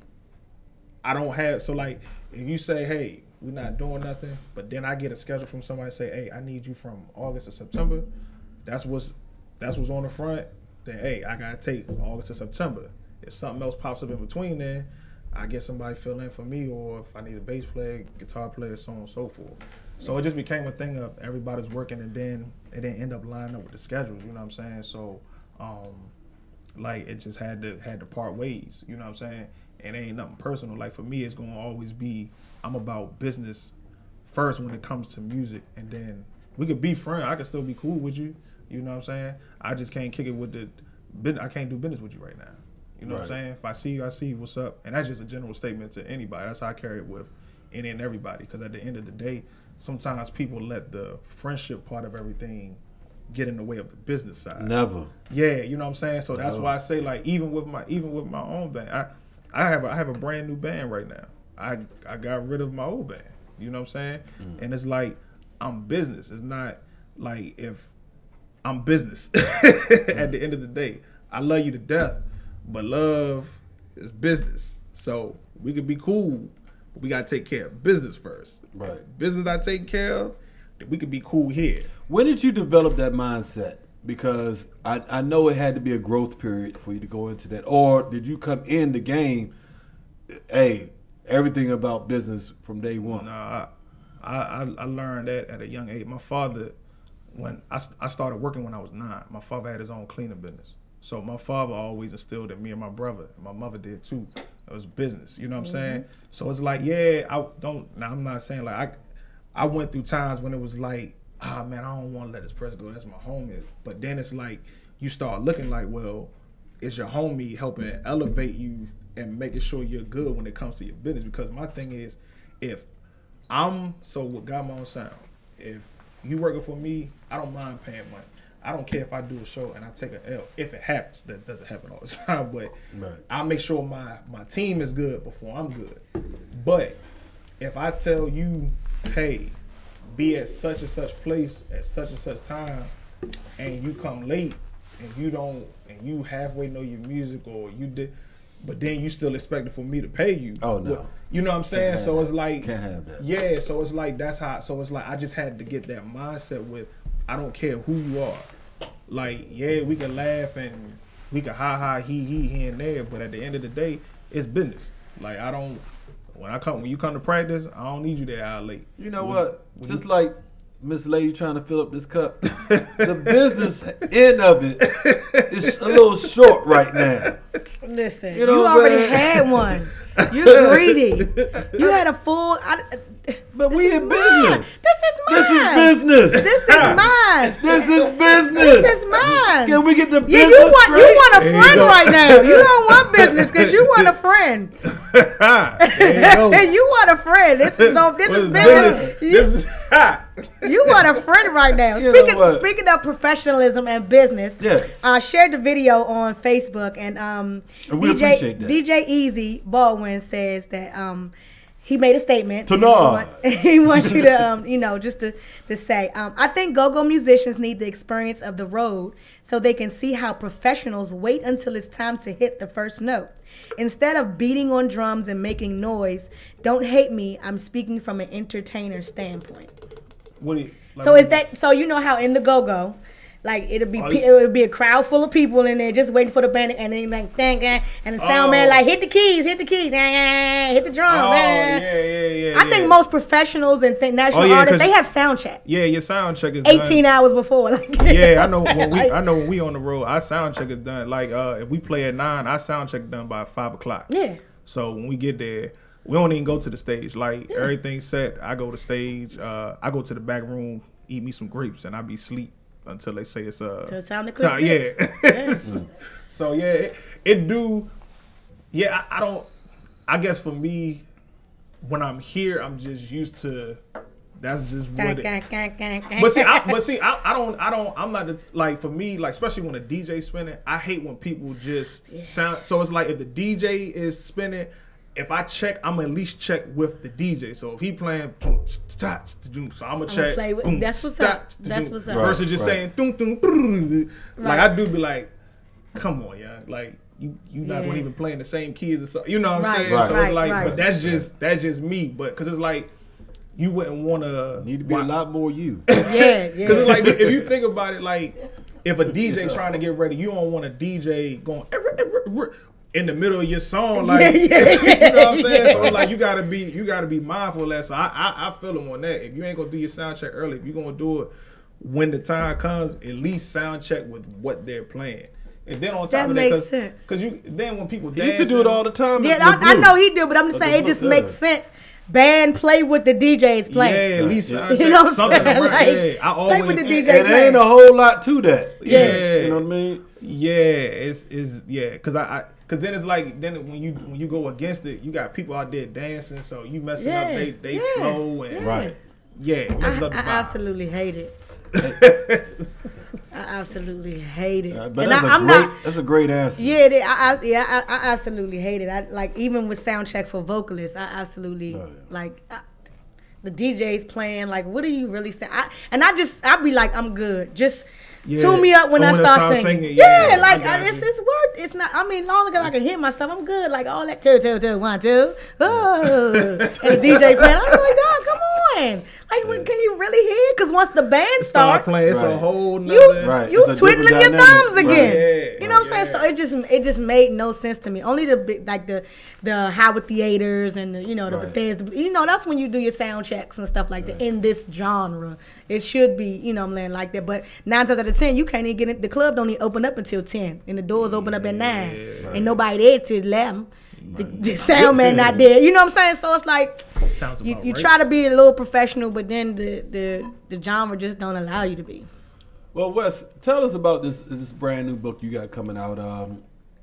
I don't have, so like, if you say, hey, we're not doing nothing, but then I get a schedule from somebody say, hey, I need you from August to September. That's what's on the front. Then hey, I gotta take August to September. If something else pops up in between, then I get somebody fill in for me, or if I need a bass player, guitar player, so on and so forth. So it just became a thing of everybody's working, and then it didn't end up lining up with the schedules. You know what I'm saying? So, like, it just had to part ways. You know what I'm saying? And it ain't nothing personal. Like, for me, it's gonna always be, I'm about business first when it comes to music, and then we could be friends. I could still be cool with you. You know what I'm saying? I just can't kick it with I can't do business with you right now. You know what I'm saying? If I see you, I see you. What's up? And that's just a general statement to anybody. That's how I carry it with any and everybody. Because at the end of the day, sometimes people let the friendship part of everything get in the way of the business side. Never. Yeah, you know what I'm saying? So that's why I say, like, even with my own band, I have a brand new band right now. I got rid of my old band. You know what I'm saying? And it's like, I'm business. It's not like, if I'm business at the end of the day. I love you to death, but love is business. So we could be cool, but we gotta take care of business first. Right. Business I take care of, then we could be cool here. When did you develop that mindset? Because I know it had to be a growth period for you to go into that. Or did you come in the game, hey, everything about business from day one? Nah, I learned that at a young age. My father, when I started working when I was 9, my father had his own cleaning business. So my father always instilled in me and my brother, and my mother did too. It was business, you know what I'm saying? So it's like, I'm not saying like, I went through times when it was like, man, I don't want to let this person go. That's my homie. But then it's like, you start looking like, well, is your homie helping elevate you and making sure you're good when it comes to your business? Because my thing is, with Got My Own Sound, if you working for me, I don't mind paying money. I don't care if I do a show and I take an L. If it happens, that doesn't happen all the time. But I make sure my team is good before I'm good. But if I tell you, hey, be at such and such place at such and such time, and you come late and you halfway know your music or you did, but then you still expected for me to pay you. Oh no. You know what I'm saying? So it's like, can't have that. Yeah, so it's like that's how. So it's like I just had to get that mindset with, I don't care who you are. Like, yeah, we can laugh and we can he here and there, but at the end of the day, it's business. Like when you come to practice, I don't need you there out late. You know what? Just like Miss Lady trying to fill up this cup, the business end of it is a little short right now. Listen, You know you what I'm already saying? had one. You're greedy. You had a full. But we in business. This is mine. This is business. This is mine. This is business. This is mine. Can we get the Yeah, business you straight? want a friend right now. You don't want business because you want a friend. You want a friend. This is business. You want a friend right now. Speaking of professionalism and business, yes. I shared the video on Facebook, and we appreciate that. DJ Easy Baldwin says that he made a statement. Tango. He wants you to, just to say, I think go-go musicians need the experience of the road so they can see how professionals wait until it's time to hit the first note. Instead of beating on drums and making noise, don't hate me, I'm speaking from an entertainer standpoint. So you know how in the go-go, like it would be a crowd full of people in there just waiting for the band, and then like dang, and the sound man like hit the keys, hit the drum. I think most professionals and national artists, they have sound check. Yeah, your sound check is 18 done. hours before. Like, I know when we on the road, our sound check is done. Like if we play at 9, our sound check is done by 5 o'clock. Yeah. So when we get there, we don't even go to the stage. Like everything's set. I go to stage. I go to the back room, eat me some grapes, and I be sleep until they say it's time to quit. Yes. So it do. Yeah, I don't. I guess for me, when I'm here, I'm just used to. That's just what it. But see, I don't. I'm not like, for me, like especially when a DJ spinning. I hate when people just sound. So it's like if the DJ is spinning. If I check, I'm at least check with the DJ. So if he playing, so I'm gonna check. That's what's up. That's what's up. Versus just saying, like I do be like, come on, yeah, like you not gonna even play in the same keys or something. You know what I'm saying? So it's like, but that's just me. But because it's like you wouldn't want to need to be a lot more you. Yeah. Because it's like if you think about it, like if a DJ trying to get ready, you don't want a DJ going in the middle of your song, like you know what I'm saying. So like you gotta be mindful of that. So I feel them on that. If you ain't gonna do your sound check early, if you're gonna do it when the time comes, at least sound check with what they're playing. And then on top of that, because then when people dance, he used to do it all the time. Yeah, I know he do, but I'm just saying it just makes sense. Band play with the DJs playing. Yeah, at least sound check. You know what I'm something. saying? Like, I always play with the DJ. And there ain't a whole lot to that. Yeah, you know what I mean. Yeah, it's because then it's like when you go against it, you got people out there dancing, so you messing up they flow and it messes up the vibe. I absolutely hate it. I absolutely hate it. But that's a great answer. Yeah, I absolutely hate it. I like even with sound check for vocalists, I absolutely the DJ's playing. Like, what are you really saying? I'd be like, I'm good. Tune me up when I start singing. Yeah, Yeah, like it's word. It's not. I mean, long as I can hear myself, I'm good. Like all that 2 2 1 2. Oh, and the DJ playing. I'm like, dog, come on. Like, can you really hear? Because once the band starts playing, it's a whole nother. You twiddling your thumbs again. Right. You know what I'm saying? So it just made no sense to me. Only the Howard Theaters and the Bethesda. That's when you do your sound checks and stuff like that in this genre. It should be like that. But 9 times out of 10, you can't even get in. The club don't even open up until 10, and the doors open up at 9. Ain't nobody there till 11. The sound man not there. You know what I'm saying? So it's like you try to be a little professional, but then the genre just don't allow you to be. Well, Wes, tell us about this brand new book you got coming out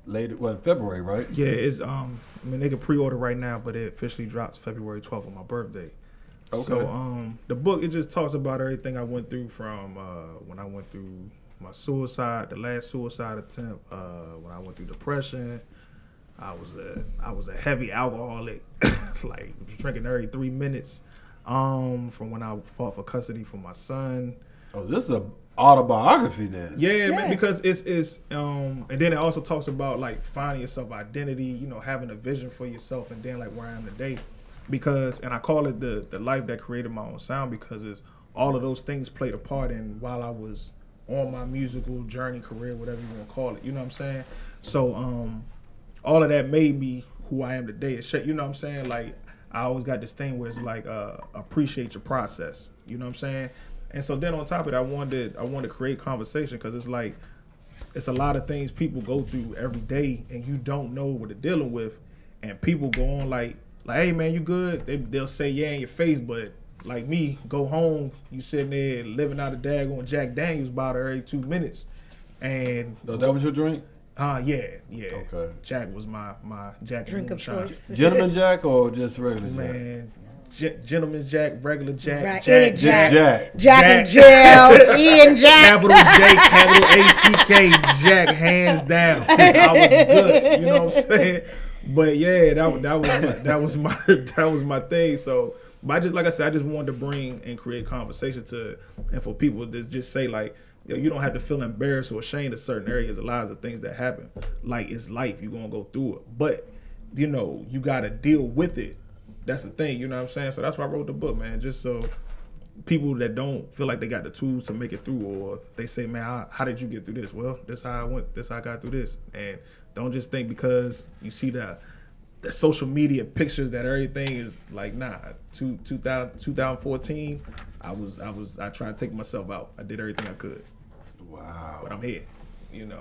later, in February, right? Yeah, it's they can pre-order right now, but it officially drops February 12th on my birthday. Okay. So the book, it just talks about everything I went through from when I went through my suicide, the last suicide attempt, when I went through depression. I was a heavy alcoholic, like drinking every 3 minutes. From when I fought for custody for my son. Oh, this is a autobiography then. Yeah, man, because it's and then it also talks about like finding yourself identity, having a vision for yourself, and then like where I am today. And I call it the life that created my own sound, because it's all of those things played a part in while I was on my musical journey, career, whatever you want to call it. You know what I'm saying? So all of that made me who I am today. You know what I'm saying? Like, I always got this thing where it's like appreciate your process. You know what I'm saying? And so then on top of it, I wanted to create conversation, because it's like it's a lot of things people go through every day and you don't know what they're dealing with, and people go on like hey man, you good? They'll say yeah in your face, but like me, go home, you sitting there living out a daggone Jack Daniels bottle every 2 minutes, and so that was your drink. Yeah. Okay. Jack was my Jack drink of choice. Gentleman Jack or just regular Jack? Man, Gentleman Jack, regular Jack, Jack and Jill, Ian Jack, capital J, capital A-C-K, Jack, hands down. I was good. You know what I'm saying? But yeah, that was my thing. So, but like I said, I just wanted to bring and create conversation and for people to just say like, you don't have to feel embarrassed or ashamed of certain areas of lives of things that happen. Like, it's life. You're going to go through it. But, you got to deal with it. That's the thing. You know what I'm saying? So that's why I wrote the book, man. Just so people that don't feel like they got the tools to make it through, or they say, man, how did you get through this? Well, this how I went. This how I got through this. And don't just think because you see the social media pictures that everything is like, nah. 2014, I tried to take myself out. I did everything I could. Wow. But I'm here,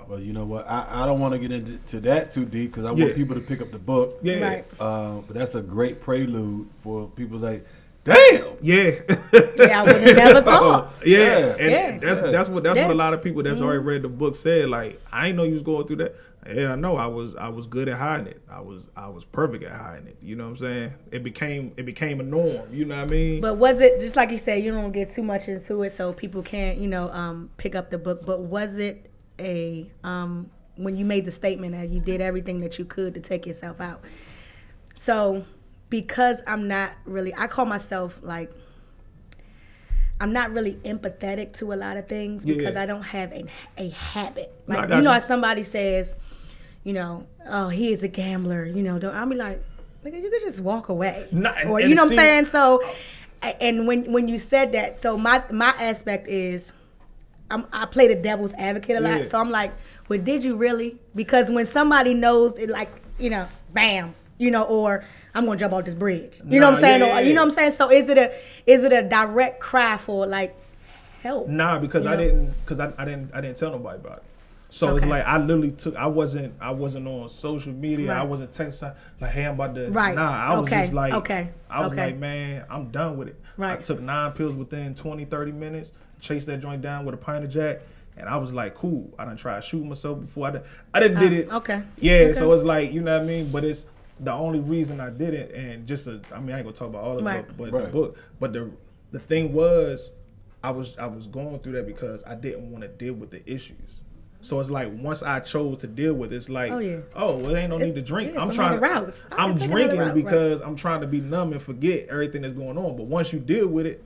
Well, you know what? I don't want to get into that too deep, because I want people to pick up the book. Yeah. Right. But that's a great prelude for people like, damn. Yeah. Yeah, I would have never thought. Yeah. And that's what a lot of people that's already read the book said. Like, I didn't know you was going through that. Yeah, I know. I was good at hiding it. I was perfect at hiding it. You know what I'm saying? It became a norm. You know what I mean? But was it, just like you said, you don't get too much into it so people can't, pick up the book. But was it when you made the statement that you did everything that you could to take yourself out? So because I call myself like, I'm not really empathetic to a lot of things because I don't have a habit. Like, how somebody says, oh, he is a gambler, I'll be like, nigga, you could just walk away. Or, you know what I'm saying? So, and when you said that, so my aspect is, I play the devil's advocate a lot. So I'm like, well, did you really? Because when somebody knows it, like, bam, or I'm gonna jump off this bridge. You know what I'm saying? Or, you know what I'm saying? So is it a direct cry for like help? Nah, because I didn't tell nobody about it. So it's like I literally I wasn't on social media. Right. I wasn't texting like, hey, I'm about to. Right. Nah, I was just like, I was Okay. like, man, I'm done with it. Right. I took 9 pills within 20, 30 minutes. Chased that joint down with a pint of Jack, and I was like, cool. I done tried shooting myself before. I didn't did it. Okay. Yeah. Okay. So it's like, you know what I mean. But it's the only reason I did it, and I ain't gonna talk about all of it, but the book. But the thing was, I was going through that because I didn't want to deal with the issues. So it's like once I chose to deal with it, it's like, well, there ain't no need to drink. I'm drinking because I'm trying to be numb and forget everything that's going on. But once you deal with it,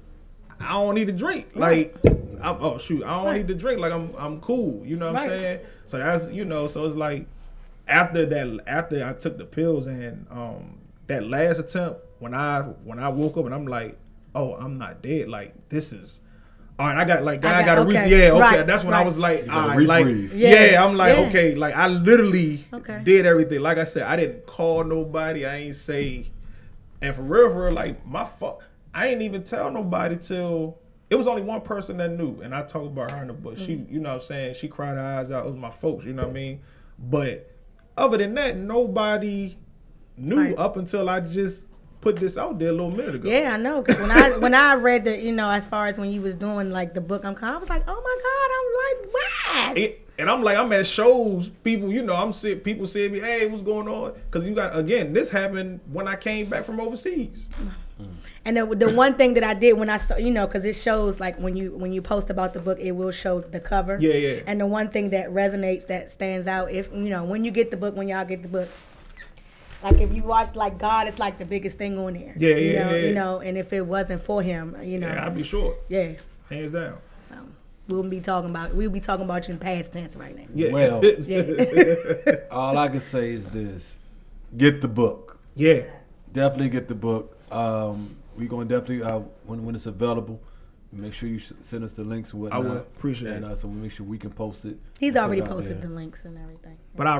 I don't need to drink. Like, I don't need to drink. Like, I'm cool. You know what I'm saying? So that's, so it's like after I took the pills and that last attempt, when I woke up and I'm like, oh, I'm not dead. Like, this is. All right, I got a reason. Yeah, okay. Right, that's when I was like, all right, like, I'm like, okay, like I literally did everything. Like I said, I didn't call nobody. I ain't say, and for real, like my fuck, I ain't even tell nobody till it was only one person that knew, and I talked about her in the book. She, you know what I'm saying, she cried her eyes out. It was my folks, you know what I mean. But other than that, nobody knew up until I just put this out there a little minute ago. Yeah, I know. Because when I read the, as far as when you was doing like the book, I was like, oh my God, I'm like, Wes. And I'm like, I'm at shows, people, people say to me, hey, what's going on? Because this happened when I came back from overseas. And the one thing that I did when I saw, because it shows like when you post about the book, it will show the cover. Yeah. And the one thing that resonates, that stands out, if when you get the book, when y'all get the book, like if you watch like God, it's like the biggest thing on there. Yeah. And if it wasn't for him, Yeah, I'd be sure. Yeah. Hands down. We'll be talking about you in past tense right now. Yeah. Well, all I can say is this: get the book. Yeah. Definitely get the book. We're gonna definitely when it's available. Make sure you send us the links and whatnot. I would appreciate it. And so we make sure we can post it. He's already posted the links and everything. But I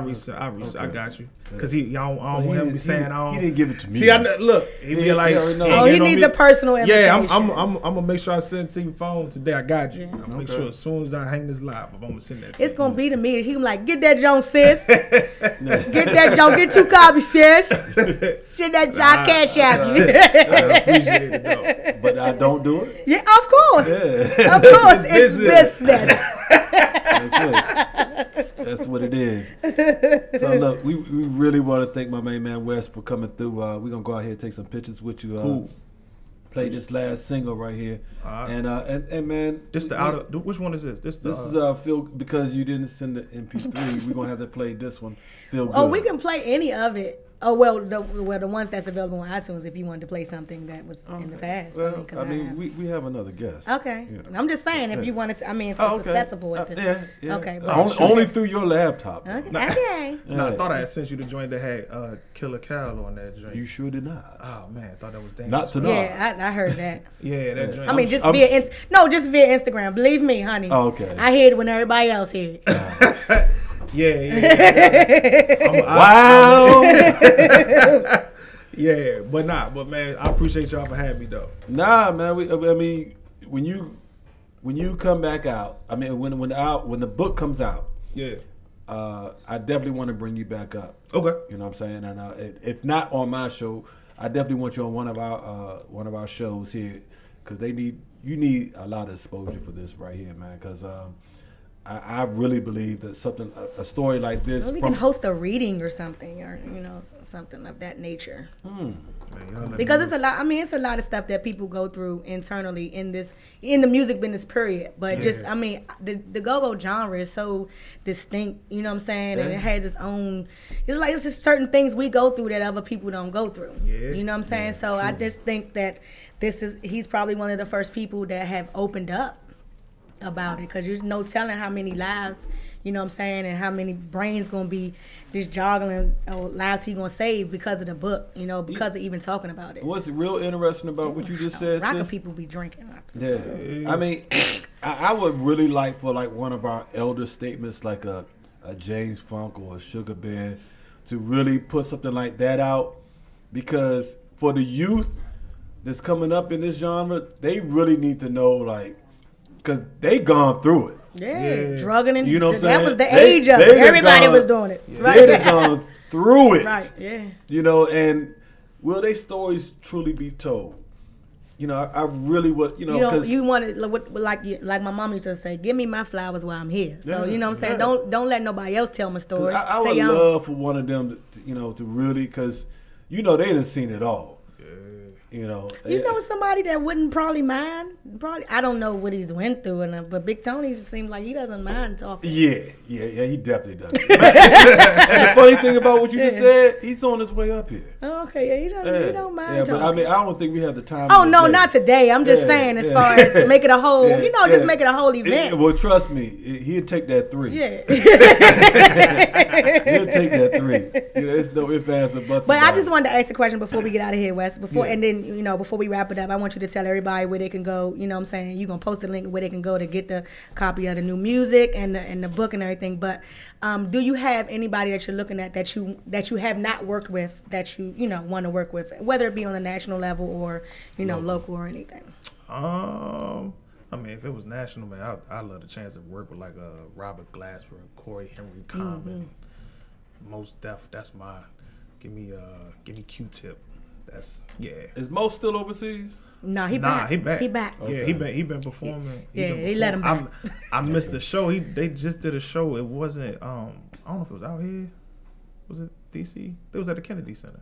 got you. Because I don't want him to be saying I don't. He didn't give it to me. See, look, he be like, he needs a personal invitation. Yeah, I'm gonna make sure I send it to your phone today. I got you. I'm gonna make sure as soon as I hang this live, I'm gonna send that to you. It's gonna be to me. He gonna like, get that Jones, sis. Get that Jones. Get 2 copies, sis. Shit, that John Cash out you. I appreciate it though. But I don't do it. Yeah, of course. Yeah. Of course, it's business. That's it. That's what it is. So look, we really want to thank my main man Wes for coming through. We're gonna go out here and take some pictures with you. Cool. Play this last single right here. Right. And man, this which one is this? This is Feel, because you didn't send the MP3. We're gonna have to play this one. Feel Good. Oh, we can play any of it. Oh well, the ones that's available on iTunes. If you wanted to play something that was in the past, well, we have another guest. Okay, I'm just saying if you wanted to. It's accessible at this. Yeah. Okay, only through your laptop. Okay. No, I thought I had sent you the joint that had Killer Cal on that joint. You sure did not. Oh man, I thought that was dangerous. Not tonight. Yeah, I heard that. Yeah, that joint. I mean, just via Instagram. Believe me, honey. Oh, okay. I hear it when everybody else hear it. Yeah. Wow. Yeah, but man, I appreciate y'all for having me though. Nah, man. When you come back out, when the book comes out, yeah, I definitely want to bring you back up. Okay. You know what I'm saying? And if not on my show, I definitely want you on one of our shows here, because you need a lot of exposure for this right here, man. Because I really believe that a story like this. Well, we can host a reading or something, or something of that nature. Because it's a lot. It's a lot of stuff that people go through internally in the music business, period. But the go-go genre is so distinct. You know what I'm saying? Yeah. And it has its own. It's just certain things we go through that other people don't go through. Yeah. You know what I'm saying? So true. I just think that he's probably one of the first people that have opened up about it, because there's no telling how many lives, you know what I'm saying, and how many brains gonna be just joggling, or lives he gonna save because of the book, because of even talking about it. What's real interesting about what you just said, rockin' people be drinking. Yeah. I would really like for one of our elder statements, like a James Funk or a Sugar Bear, to really put something like that out, because for the youth that's coming up in this genre, they really need to know, because they gone through it. Yeah. Drugging and you know what I'm saying? That was the age of it. Everybody was doing it. Yeah. Right. They've gone through it. Right, yeah. And will their stories truly be told? I really would, you want it like my mom used to say, give me my flowers while I'm here. So, you know what I'm saying? Yeah. Don't let nobody else tell my story. I would love for one of them to really, because, they done seen it all. Somebody that wouldn't probably mind probably I don't know what he's went through, but Big Tony just seems like he doesn't mind talking. Yeah, he definitely does. And the funny thing about what you just said, he's on his way up here. Oh, okay, yeah, he don't mind Yeah, talking. but I mean, I don't think we have the time. Oh no, not today. I'm just saying, as far as make it a whole, just make it a whole event. Well, trust me, he'll take that 3. Yeah, he'll take that 3. There's no ifs, ands, or buts. But I just wanted to ask a question before we get out of here, Wes. And then before we wrap it up, I want you to tell everybody where they can go. You know what I'm saying? You're gonna post a link where they can go to get the copy of the new music and the book and everything. But do you have anybody that you're looking at that you have not worked with that you want to work with, whether it be on the national level or local or anything? I mean, if it was national, man, I'd love the chance to work with like Robert Glasper, Corey Henry Common, Most Def. That's my give me Q-Tip. That's Is Mo still overseas? Nah, he back. He back. He back. Okay. Yeah, he been performing. They let him back. I missed the show. They just did a show. It wasn't. I don't know if it was out here. Was it DC? It was at the Kennedy Center.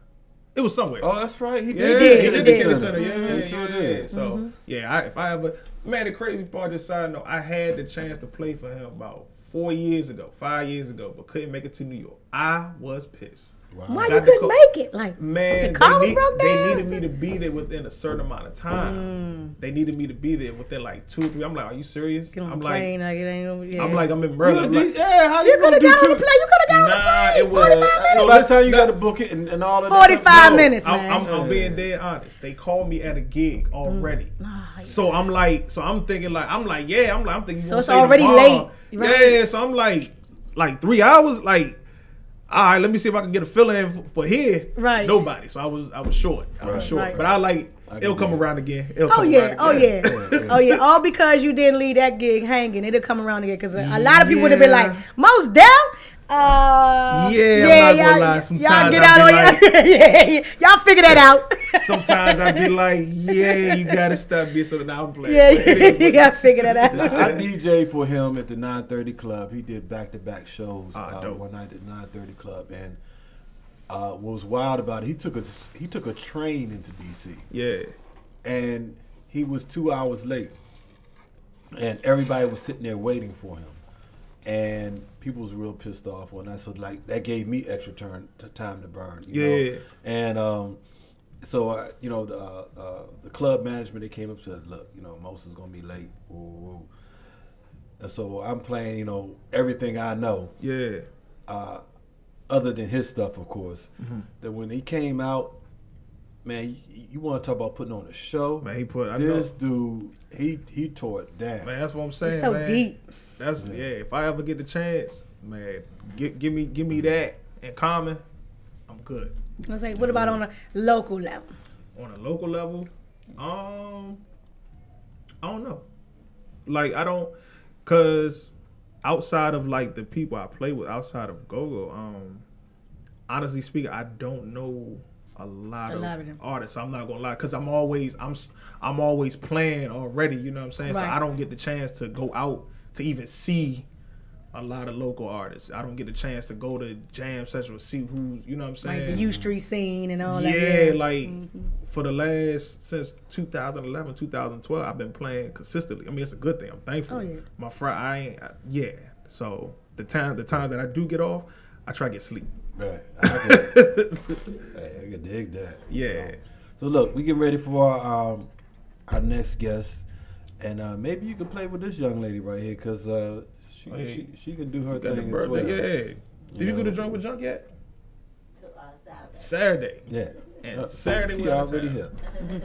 It was somewhere. Oh, that's right. He did. the Kennedy Center. Yeah, he sure did. So if I ever, man, the crazy part. Just side note, I had the chance to play for him about 5 years ago, but couldn't make it to New York. I was pissed. Wow. Why you couldn't make it? Like, man, the car was broke down? They needed me to be there within a certain amount of time. They needed me to be there within like 2 or 3. I'm like, are you serious? I'm like, I'm in Maryland. How you could have got on the plane. You could have got on the plane. It was. So that's how you got to book it and all of that. 45 minutes, man. I'm being dead honest. They called me at a gig already. So I'm thinking I'm thinking. So it's already late. Right? Yeah. So I'm like 3 hours. Like, all right, let me see if I can get a fill in for here. Right. Nobody. So I was short. Right. But it'll come around again. Oh yeah. All because you didn't leave that gig hanging. It'll come around again because a lot of people would have been like, Most Def. I'm not gonna lie. Sometimes y'all get out on y'all figure that out. Sometimes I'd be like, you gotta stop being so. Now I'm playing. Yeah, you gotta figure that out. I DJ for him at the 930 Club. He did back-to-back shows one night at 930 Club, and what was wild about it, he took a train into DC. Yeah, and he was 2 hours late, and everybody was sitting there waiting for him. And people was real pissed off when I said, like, that gave me extra time to burn. You know? And so the club management, they came up and said, look, Mos is gonna be late. Ooh. And so I'm playing, everything I know. Yeah. Other than his stuff, of course. Mm-hmm. That when he came out, man, you want to talk about putting on a show? Man, dude, he tore it down. Man, that's what I'm saying. It's so deep. That's if I ever get the chance, man, give me that and Common, I'm good. I was like, what about on a local level? On a local level, I don't know. Like cause outside of like the people I play with, outside of GoGo, honestly speaking, I don't know a lot of artists. I'm not gonna lie, cause I'm always playing already. You know what I'm saying? Right. So I don't get the chance to go out to even see a lot of local artists. I don't get the chance to go to jam sessions, see who's, you know what I'm saying? Like the U Street scene and all that. Yeah, like for the last, since 2011, 2012, I've been playing consistently. I mean, it's a good thing. I'm thankful. Oh, yeah. My Friday, So the time that I do get off, I try to get sleep. Right. I can dig that. Yeah. So look, we get ready for our next guest. And maybe you can play with this young lady right here, because she can do her thing as well. Yeah. Did you do the Drunk with Junk yet? Saturday. Yeah. And Saturday we already here.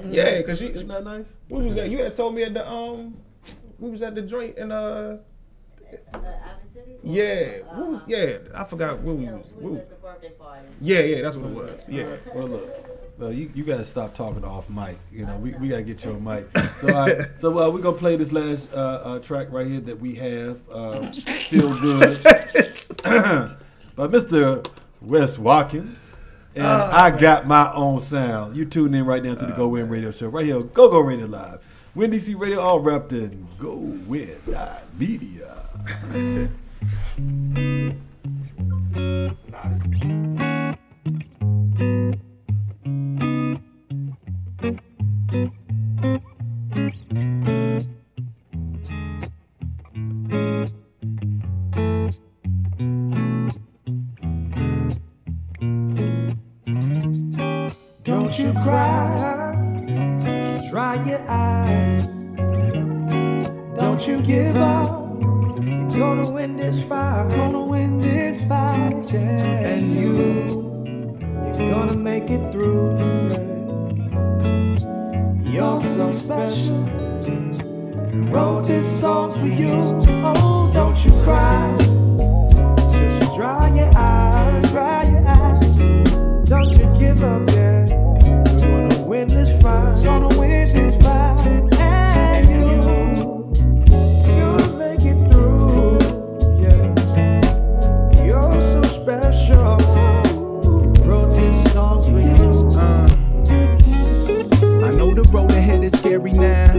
Yeah, because isn't that nice? What was that? You had told me at the we was at the joint in I forgot where we was. At the birthday party. Yeah, that's what it was. Yeah. Well, look. Well, you got to stop talking off mic. We got to get you on mic. So we're going to play this last track right here that we have, Feel Good, by Mr. Wes Watkins. And I got my own sound. You tune in right now to the GoWIN radio show right here on GoGo Radio Live. Win DC Radio, all wrapped in GoWIN.media. you cry, just dry your eyes. Don't you give up, you're gonna win this fight. Gonna win this fight, yeah. And you're gonna make it through, yeah. You're so special, wrote this song for you. Oh, don't you cry, just dry your eyes, dry your eyes. Don't you give up, yeah. We're gonna win this fight, gonna win this fight. And you'll make it through, yeah. You're so special, wrote this song for you. I know the road ahead is scary now.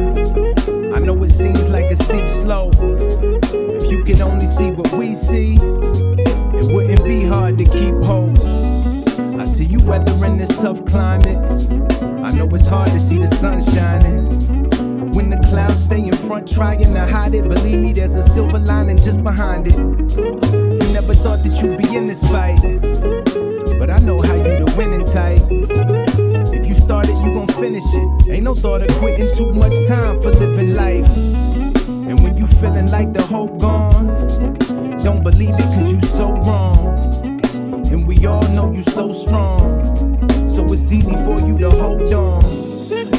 I know it seems like a steep slope. If you could only see what we see, it wouldn't be hard to keep hope. I see you weathering this tough climate. I know it's hard to see the sun shining. When the clouds stay in front trying to hide it, believe me, there's a silver lining just behind it. You never thought that you'd be in this fight, but I know how you the winning type. If you started, you gon' finish it. Ain't no thought of quitting, too much time for living life. And when you feeling like the hope gone, don't believe it cause you so wrong. And we all know you so strong, so it's easy for you to hold on.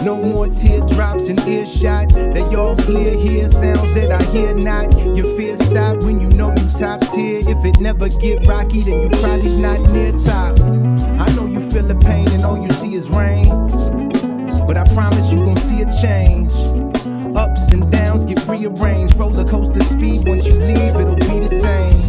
No more teardrops in earshot. They all clear here, sounds that I hear not. Your fear stop when you know you top tier. If it never get rocky, then you probably not near top. I know you feel the pain and all you see is rain, but I promise you gon' see a change. Ups and downs get rearranged. Roller coaster speed, once you leave, it'll be the same.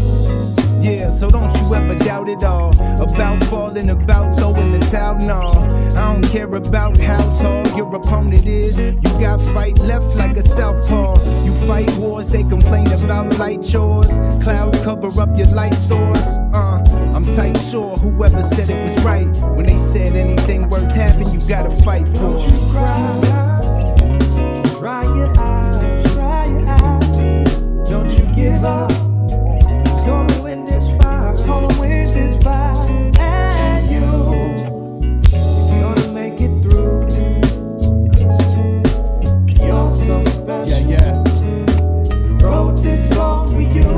Yeah, so don't you ever doubt it all. About falling, about throwing the towel, no. I don't care about how tall your opponent is. You got fight left like a southpaw. You fight wars, they complain about light chores. Clouds cover up your light source. I'm tight sure whoever said it was right when they said anything worth having, you gotta fight for. Don't you cry, dry your eyes, dry your eyes. Don't you give up. Gonna win this fight, gonna win this fight. And you're gonna make it through. You're so special. Yeah. Wrote this song for you.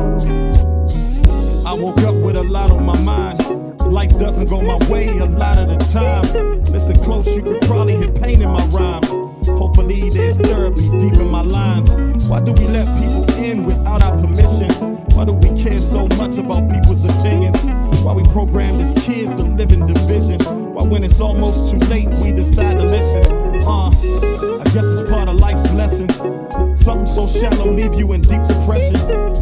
I woke up with a lot on my mind. Life doesn't go my way a lot of the time. Listen close, you could probably hear pain in my rhymes. Hopefully there's therapy deep in my lines. Why do we let people in without our permission? Why do we care so much about people's opinions? Why we program as kids to live in division? Why when it's almost too late we decide to listen? I guess it's part of life's lessons. Something so shallow leave you in deep depression.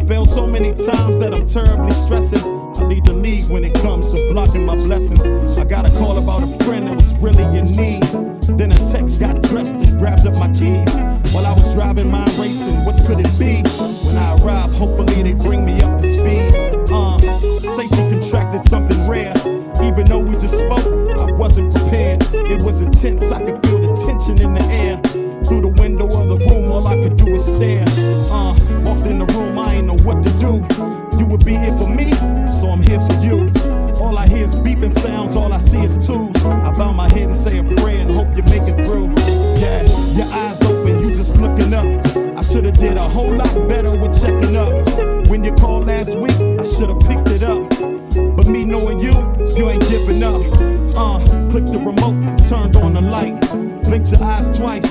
Failed so many times that I'm terribly stressing. I need to leave when it comes to blocking my blessings. I got a call about a friend that was really in need. Then a text got dressed and grabbed up my keys. While I was driving, mind racing, what could it be? When I arrive, hopefully they bring me up to speed. Say she contracted something rare. Even though we just spoke, I wasn't prepared. It was intense, I could feel the tension in the air. Through the window of the room, all I could do is stare. Walked in the room, I ain't know what to do. You would be here for me, so I'm here for you. All I hear is beeping sounds, all I see is twos. I bow my head and say a prayer and hope you make it through. Yeah, your eyes open, you just looking up. I should've did a whole lot better with checking up. When you called last week, I should've picked it up. But me knowing you ain't giving up. Click the remote, turned on the light. Blinked your eyes twice,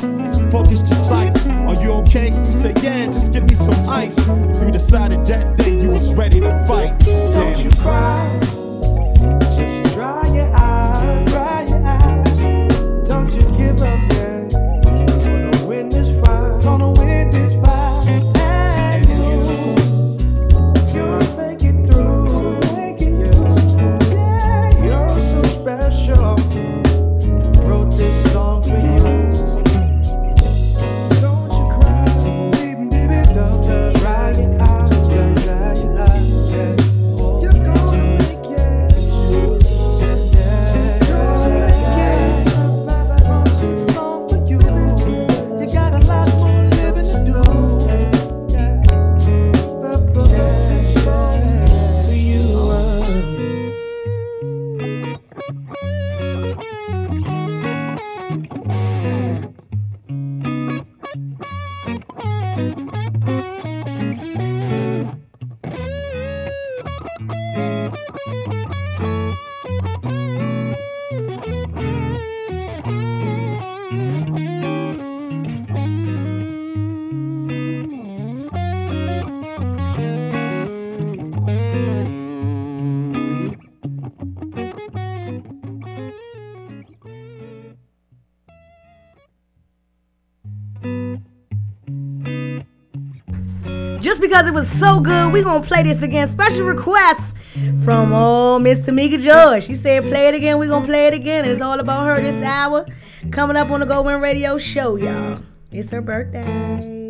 focused your sights. Are you okay? You say, yeah, just give me some ice. You decided that day you was ready to fight. Don't you cry, just dry your eyes, dry your eyes. Don't you give up, yeah. Gonna win this fight, gonna win this fight. And you'll make it through, yeah. You're so special. Wrote this song for you. Don't you cry, baby, don't dry your eyes, dry your eyes, yeah. You're gonna make just because it was so good, we gonna play this again. Special request from Miss Tamika George. She said play it again, we gonna play it again. It's all about her this hour. Coming up on the GoWIN Radio Show, y'all. It's her birthday.